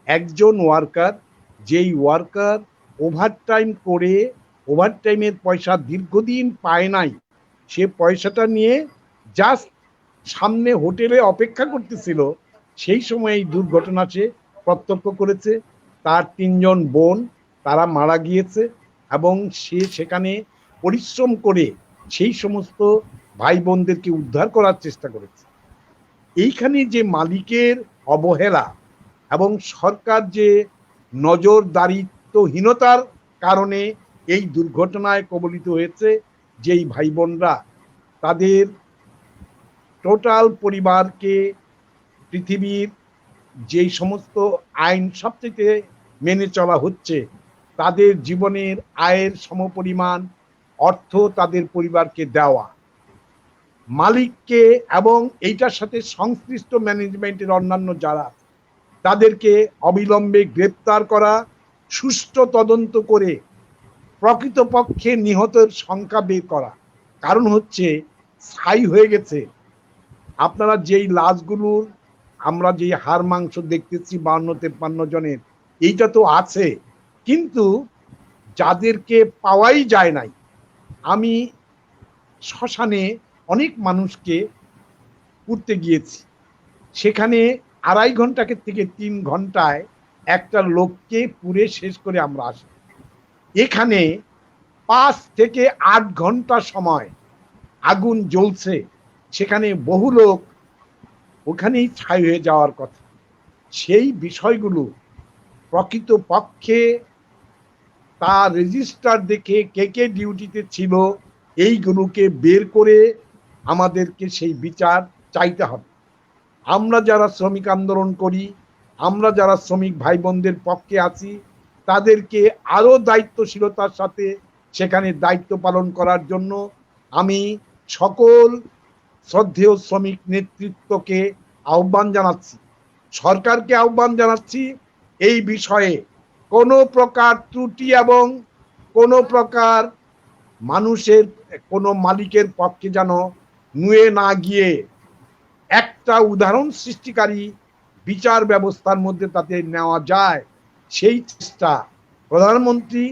D: একজন ওয়ার্কার, যেই ওয়ার্কার ওভারটাইম করে ওভারটাইমের পয়সা দীর্ঘদিন পায় নাই, সে পয়সাটা নিয়ে জাস্ট সামনে হোটেলে অপেক্ষা করতেছিল, সেই সময় এই দুর্ঘটনা সে প্রত্যক্ষ করেছে। তার 3 জন বোন তারা মারা গিয়েছে এবং সে সেখানে পরিশ্রম করে সেই সমস্ত ভাই বোনদেরকে উদ্ধার করার চেষ্টা করেছে। এইখানে যে মালিকের অবহেলা এবং সরকার যে নজরদারিত্বহীনতার কারণে এই দুর্ঘটনায় কবলিত হয়েছে, যেই ভাই বোনরা তাদের টোটাল পরিবারকে পৃথিবীর যেই সমস্ত আইন সবচেয়ে মেনে চলা হচ্ছে, তাদের জীবনের আয়ের সমপরিমাণ অর্থ তাদের পরিবারকে দেওয়া, মালিককে এবং এইটার সাথে সংশ্লিষ্ট ম্যানেজমেন্টের অন্যান্য যারা তাদেরকে অবিলম্বে গ্রেপ্তার করা, সুষ্ঠু তদন্ত করে প্রকৃতপক্ষে নিহতের সংখ্যা বের করা। কারণ হচ্ছে ছাই হয়ে গেছে। আপনারা যেই লাশগুলোর আমরা যেই হাড় মাংস দেখতেছি 52-53 জনের, এইটা তো আছে, কিন্তু যাদেরকে পাওয়াই যায় নাই। আমি শ্মশানে অনেক মানুষকে পুড়তে গিয়েছি, সেখানে 2.5 ঘন্টা থেকে 3 ঘন্টায় একটা লোককে পুড়ে শেষ করে আমরা আসি। এখানে 5 থেকে 8 ঘন্টা সময় আগুন জ্বলছে, সেখানে বহু লোক ওখানেই ছাই হয়ে যাওয়ার কথা। সেই বিষয়গুলো প্রকৃতপক্ষে তার রেজিস্টার দেখে কে কে ডিউটিতে ছিল, এইগুলোকে বের করে আমাদেরকে সেই বিচার চাইতে হবে। আমরা যারা শ্রমিক আন্দোলন করি, আমরা যারা শ্রমিক ভাই বোনদের পক্ষে আছি, তাদেরকে আরো দায়িত্বশীলতার সাথে সেখানে দায়িত্ব পালন করার জন্য আমি সকল শ্রদ্ধেয় শ্রমিক নেতৃত্বকে আহ্বান জানাচ্ছি, সরকারকে আহ্বান জানাচ্ছি, এই বিষয়ে কোনো প্রকার ত্রুটি এবং কোনো প্রকার মানুষের কোনো মালিকের পক্ষে যেন নুয়ে না গিয়ে একটা উদাহরণ সৃষ্টিকারী বিচার ব্যবস্থার মধ্যে তাতে নেওয়া যায়, সেই চেষ্টা প্রধানমন্ত্রী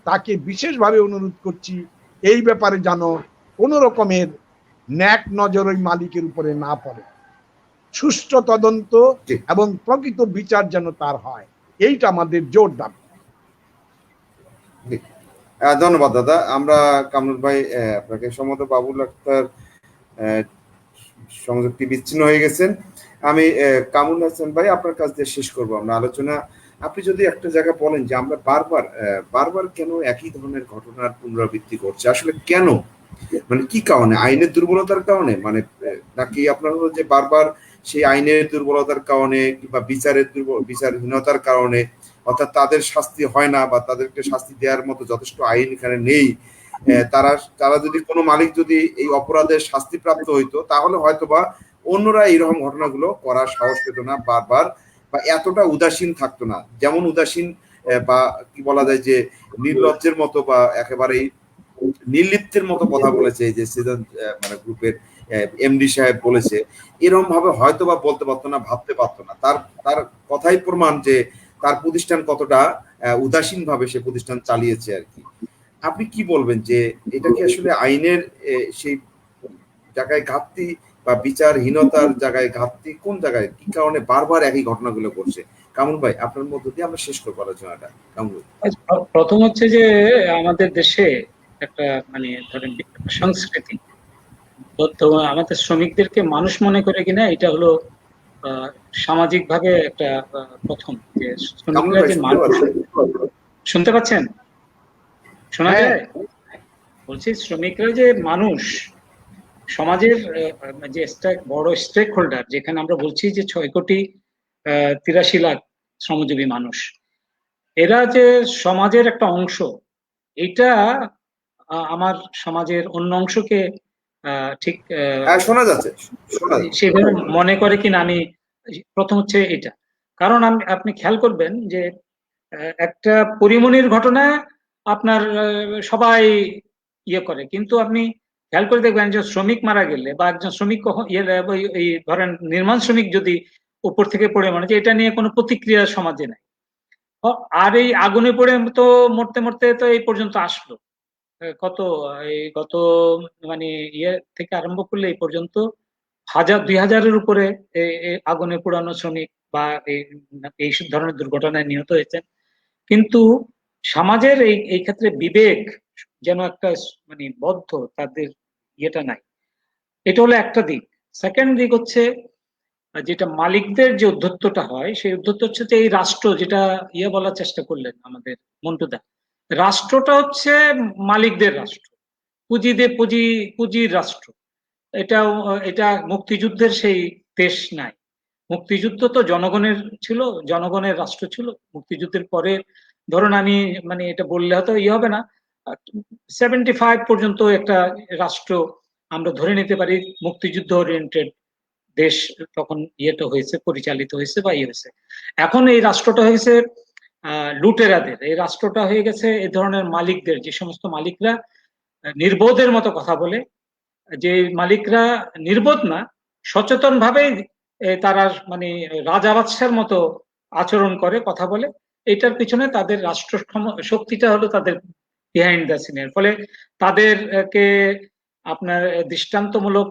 D: তাকে বিশেষভাবে অনুরোধ করছি, এই ব্যাপারে যেন কোনো রকমের ন্যাক নজর ওই মালিকের উপরে না পড়ে। সুষ্ঠু তদন্ত এবং প্রকৃত বিচার যেন তার হয়, এইটা আমাদের জোর দাবি।
A: ধন্যবাদ দাদা। আমরা কামরুল ভাই আপনাকে সম্মত, বাবুল আক্তার সংযোগটি বিচ্ছিন্ন হয়ে গেছেন। আমি কামরুল হাসান ভাই আপনার কাছ দিয়ে শেষ করবো আমরা আলোচনা। আপনি যদি একটা জায়গা বলেন যে আমরা বারবার কেন একই ধরনের ঘটনার পুনরাবৃত্তি করছে, আসলে কেন, মানে কি কারণে? আইনের দুর্বলতার কারণে, মানে নাকি আপনার হলো যে বারবার সেই আইনের দুর্বলতার কারণে কিংবা বিচারহীনতার কারণে, অর্থাৎ তাদের শাস্তি হয় না বা তাদেরকে শাস্তি দেওয়ার মতো যথেষ্ট আইন এখানে নেই। তারা যদি কোনো মালিক যদি এই অপরাধের শাস্তি প্রাপ্ত হইতো, তাহলে হয়তোবা অন্যরা এইরকম ঘটনাগুলো করার সাহস পেত না বারবার, বা এতটা উদাসীন থাকতো না। যেমন উদাসীন বা কি বলা যায় যে নির্লজ্জের মতো বা একেবারেই নির্লিপ্তের মতো কথা বলেছে এই যে সিজন মানে গ্রুপের এমডি সাহেব বলেছে, এরকম ভাবে হয়তো বা বলতে পারতো না, ভাবতে পারতো না। তার কথাই প্রমাণ যে তার প্রতিষ্ঠান কতটা উদাসীন ভাবে সে প্রতিষ্ঠান চালিয়েছে আর কি। আপনি কি বলবেন যে এটা কি আসলে আইনের সেই জায়গায় ঘাটতি বা বিচারহীনতার জায়গায় ঘাটতি, কোন জায়গায় কি কারণে বারবার একই ঘটনাগুলো করছে? কামরুল ভাই আপনার মধ্য দিয়ে আমরা শেষ করবো আলোচনাটা। কামরুল,
E: প্রথম হচ্ছে যে আমাদের দেশে একটা মানে ধরেন সংস্কৃতি, আমাদের শ্রমিকদেরকে মানুষ মনে করে কিনা, এটা হলো সামাজিকভাবে একটা প্রথম যে শ্রমিকরা যে মানুষ। শুনতে পাচ্ছেন? শোনা যায়? বলছি শ্রমিকরা যে মানুষ, সমাজের যে বড় স্টেক হোল্ডার, যেখানে আমরা বলছি যে 6,83,00,000 শ্রমজীবী মানুষ, এরা যে সমাজের একটা অংশ, এটা আমার সমাজের অন্য অংশকে ঠিক
A: শোনা যাচ্ছে
E: সেভাবে মনে করে কিনা, আমি প্রথম হচ্ছে এটা। কারণ আপনি খেয়াল করবেন যে একটা পরিমনির ঘটনা আপনার সবাই ইয়ে করে, কিন্তু আপনি খেয়াল করে দেখবেন যে শ্রমিক মারা গেলে বা একজন শ্রমিক কখন এই ধরেন নির্মাণ শ্রমিক যদি উপর থেকে পড়ে মানে যে এটা নিয়ে কোনো প্রতিক্রিয়া সমাজে নাই। আর এই আগুনে পড়ে তো মরতে মরতে তো এই পর্যন্ত আসলো, কত গত মানে ইয়ে থেকে আরম্ভ করলে এই পর্যন্ত 1000-2000-এর উপরে আগুনে পোড়ানো শ্রমিক বা এই ধরনের দুর্ঘটনায় নিহত হয়েছেন। কিন্তু সমাজের এই ক্ষেত্রে বিবেক যেন একটা মানে বদ্ধ, তাদের ইয়েটা নাই। এটা হলো একটা দিক। সেকেন্ড দিক হচ্ছে যেটা মালিকদের যে উদ্ধত্তটা হয়, সেই উদ্ধত্ত হচ্ছে যে এই রাষ্ট্র, যেটা বলার চেষ্টা করলেন আমাদের মন্টুদা, রাষ্ট্রটা হচ্ছে মালিকদের রাষ্ট্র, পুঁজির রাষ্ট্র। এটা মুক্তিযুদ্ধের সেই দেশ নাই। মুক্তিযুদ্ধ তো জনগণের ছিল, জনগণের রাষ্ট্র ছিল। মুক্তিযুদ্ধের পরে ধরুন আমি মানে এটা বললে হয়তো হবে না, 75 পর্যন্ত একটা রাষ্ট্র আমরা ধরে নিতে পারি মুক্তিযুদ্ধ ওরিয়েন্টেড দেশ তখন হয়েছে, পরিচালিত হয়েছে বা হয়েছে। এখন এই রাষ্ট্রটা হয়েছে লুটেরাদের, এই রাষ্ট্রটা হয়ে গেছে এই ধরনের মালিকদের, যে সমস্ত মালিকরা নির্বোধের মতো কথা বলে, যে মালিকরা নির্বোধ না, সচেতন ভাবে তারা মানে রাজা বাদশার মতো আচরণ করে, কথা বলে। এটার পিছনে তাদের রাষ্ট্র শক্তিটা হলো তাদের বিহাইন্ড দ্য সিনের। ফলে তাদেরকে আপনার দৃষ্টান্তমূলক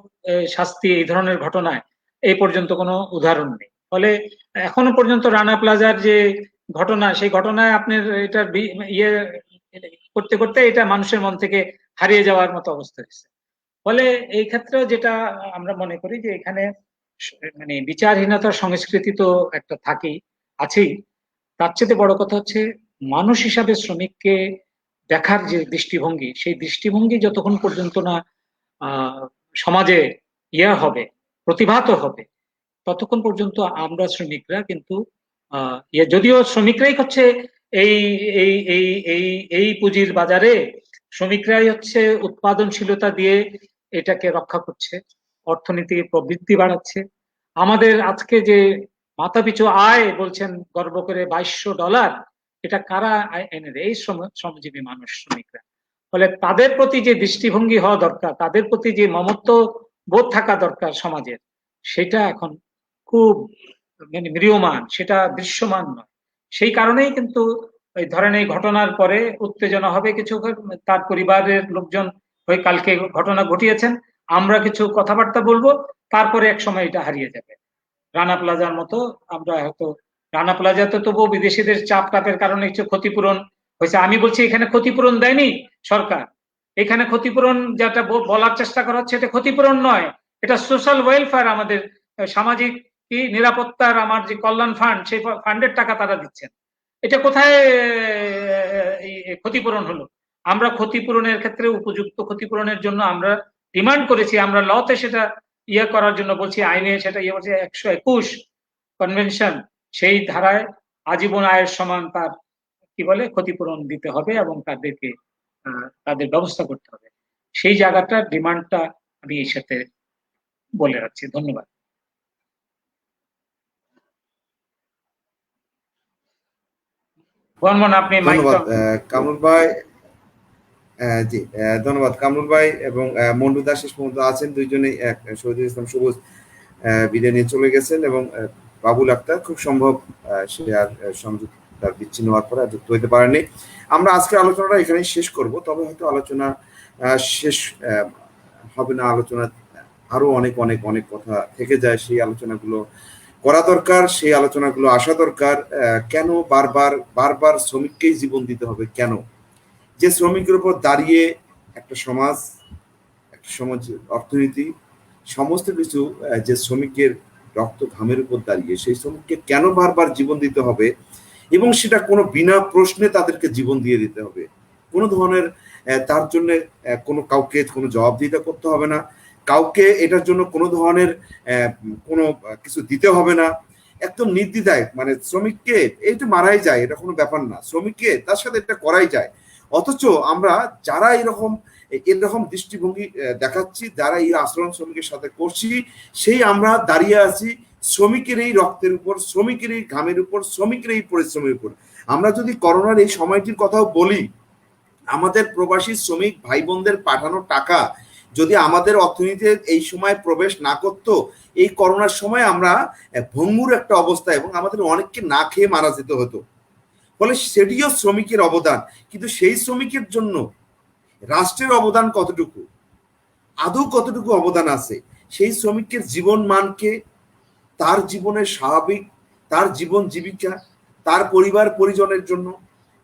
E: শাস্তি এই ধরনের ঘটনায় এই পর্যন্ত কোনো উদাহরণ নেই। ফলে এখনো পর্যন্ত রানা প্লাজার যে ঘটনা, সেই ঘটনায় আপনার এটার ইয়ে করতে করতে এটা মানুষের মন থেকে হারিয়ে যাওয়ার মতো অবস্থা হয়েছে। ফলে এই ক্ষেত্রেও যেটা আমরা মনে করি যে এখানে মানে বিচারহীনতার সংস্কৃতি তো একটা থাকেই, আছেই। তার চেয়ে বড় কথা হচ্ছে মানুষ হিসাবে শ্রমিককে দেখার যে দৃষ্টিভঙ্গি, সেই দৃষ্টিভঙ্গি যতক্ষণ পর্যন্ত না সমাজে হবে, প্রতিভাত হবে, ততক্ষণ পর্যন্ত আমরা শ্রমিকরা কিন্তু যদিও শ্রমিকরাই হচ্ছে এই এই এই এই এই পুঁজির বাজারে শ্রমিকরাই হচ্ছে উৎপাদনশীলতা দিয়ে এটাকে রক্ষা করছে, অর্থনীতি প্রবৃদ্ধি বাড়াচ্ছে। আমাদের আজকে যে মাথাপিছু আয় বলছেন গর্ব করে $2200, এটা কারা এনে দেয়? এই শ্রমজীবী মানুষ, শ্রমিকরা। ফলে তাদের প্রতি যে দৃষ্টিভঙ্গি হওয়া দরকার, তাদের প্রতি যে মমত্ব বোধ থাকা দরকার সমাজের, সেটা এখন খুব মানে ম্রিয়মান, সেটা দৃশ্যমান নয়। সেই কারণেই কিন্তু ওই ধরেন এই ঘটনার পরে উত্তেজনা হবে কিছু, তার পরিবারের লোকজন ওই কালকে ঘটনা ঘটিয়েছেন, আমরা কিছু কথাবার্তা বলবো, তারপরে এক সময় এটা হারিয়ে যাবে। রানা প্লাজার মতো আমরা হয়তো, রানা প্লাজাতে তবুও বিদেশিদের চাপ টাপের কারণে কিছু ক্ষতিপূরণ হয়েছে। আমি বলছি এখানে ক্ষতিপূরণ দেয়নি সরকার, এখানে ক্ষতিপূরণ যেটা বলার চেষ্টা করা হচ্ছে এটা ক্ষতিপূরণ নয়, এটা সোশ্যাল ওয়েলফেয়ার, আমাদের সামাজিক নিরাপত্তার আমার যে কল্যাণ ফান্ড, সেই ফান্ডের টাকা তারা দিচ্ছেন। এটা কোথায় ক্ষতিপূরণ হলো? আমরা ক্ষতিপূরণের ক্ষেত্রে উপযুক্ত ক্ষতিপূরণের জন্য আমরা ডিমান্ড করেছি, আমরা লতে সেটা করার জন্য বলছি, আইনে সেটা বলছে 121 কনভেনশন, সেই ধারায় আজীবন আয়ের সমান তার কি বলে ক্ষতিপূরণ দিতে হবে এবং তাদেরকে তাদের ব্যবস্থা করতে হবে। সেই জায়গাটা ডিমান্ডটা আমি এই সাথে বলে রাখছি। ধন্যবাদ। আপনি
A: ধন্যবাদ কামরুল ভাই। জি ধন্যবাদ কামরুল ভাই এবং মন্টু দাস শেষ পর্যন্ত আছেন, দুইজনেই শহীদুল ইসলাম সবুজ বিদায় নিয়ে চলে গেছেন এবং বাবুল আক্তার খুব সম্ভব সে আর সংযোগ তার বিচ্ছিন্ন হওয়ার পরে যুক্ত হইতে পারেনি। আমরা আজকের আলোচনাটা এখানেই শেষ করব, তবে হয়তো আলোচনা শেষ হবে না, আলোচনা আরো অনেক অনেক অনেক কথা থেকে যায়, সেই আলোচনাগুলো করা দরকার, সেই আলোচনাগুলো আসা দরকার। কেন বারবার বারবার শ্রমিককেই জীবন দিতে হবে? কেন? যে শ্রমিকের উপর দাঁড়িয়ে একটা সমাজ, একটা সমাজ, অর্থনীতি, সমস্ত কিছু যে শ্রমিকের রক্ত ঘামের উপর দাঁড়িয়ে, সেই শ্রমিককে কেন বারবার জীবন দিতে হবে এবং সেটা কোনো বিনা প্রশ্নে তাদেরকে জীবন দিয়ে দিতে হবে? কোনো ধরনের তার জন্য কোনো কাউকে কোনো জবাবদিহিতা করতে হবে না, কাউকে এটার জন্য কোনো ধরনের কোনো কিছু দিতে হবে না, একদম নির্দ্বিধায় মানে শ্রমিককে এইটা মারাই যায়, এটা কোনো ব্যাপার না, শ্রমিককে তার সাথে এটা করাই যায়। অথচ আমরা যারা এরকম দৃষ্টিভঙ্গি দেখাচ্ছি, যারা এই আচরণ শ্রমিকের সাথে করছি, সেই আমরা দাঁড়িয়ে আছি শ্রমিকের এই রক্তের উপর, শ্রমিকের এই ঘামের উপর, শ্রমিকের এই পরিশ্রমের উপর। আমরা যদি করোনার এই সময়টির কথাও বলি, আমাদের প্রবাসী শ্রমিক ভাই বোনদের পাঠানো টাকা যদি আমাদের অর্থনীতিতে এই সময় প্রবেশ না করত, এই করোনার সময় আমরা ভঙ্গুর একটা অবস্থা এবং আমাদের অনেককে না খেয়ে মারা যেতে হতো। ফলে সেটিও শ্রমিকের অবদান, কিন্তু সেই শ্রমিকের জন্য রাষ্ট্রের অবদান কতটুকু, আদৌ কতটুকু অবদান আছে? সেই শ্রমিকের জীবন মানকে, তার জীবনের স্বাভাবিক, তার জীবন জীবিকা, তার পরিবার পরিজনের জন্য,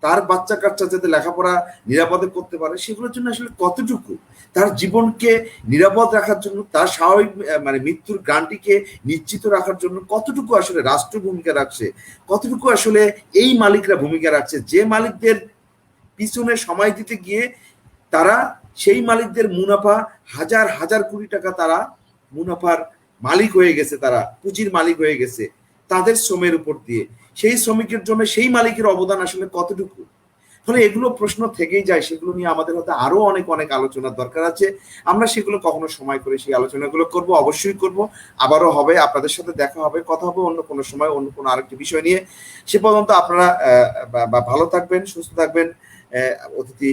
A: তার বাচ্চা কাচ্চা যাতে লেখাপড়া নিরাপদে করতে পারে সেগুলোর জন্য আসলে কতটুকু, তার জীবনকে নিরাপদ রাখার জন্য, তার স্বাভাবিক মানে মৃত্যুর গ্রান্টিকে নিশ্চিত রাখার জন্য কতটুকু আসলে রাষ্ট্র ভূমিকা রাখছে, কতটুকু আসলে এই মালিকরা ভূমিকা রাখছে, যে মালিকদের পিছনে সময় দিতে গিয়ে তারা সেই মালিকদের মুনাফা হাজার হাজার কোটি টাকা তারা মুনাফার মালিক হয়ে গেছে, তারা পুঁজির মালিক হয়ে গেছে তাদের শ্রমের উপর দিয়ে। সেই শ্রমিকের জন্য সেই মালিকের অবদান আসলে কতটুকু? ফলে এগুলো প্রশ্ন থেকেই যায়, সেগুলো নিয়ে আমাদের হয়তো আরো অনেক অনেক আলোচনার দরকার আছে। আমরা সেগুলো কখনো সময় করে সেই আলোচনাগুলো করব, অবশ্যই করব, আবারও হবে, আপনাদের সাথে দেখা হবে, কথা হবে অন্য কোনো সময় অন্য কোনো আরেকটি বিষয় নিয়ে। সে পর্যন্ত আপনারা ভালো থাকবেন, সুস্থ থাকবেন। অতিথি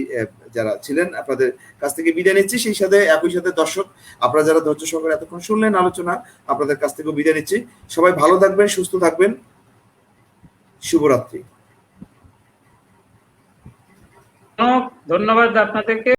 A: যারা ছিলেন আপনাদের কাছ থেকে বিদায় নিচ্ছি, সেই সাথে একই সাথে দর্শক আপনারা যারা ধৈর্য সহকারে এতক্ষণ শুনলেন আলোচনা, আপনাদের কাছ থেকে বিদায় নিচ্ছি। সবাই ভালো থাকবেন, সুস্থ থাকবেন, শুভরাত্রি।
E: ধন্যবাদ আপনাদেরকে।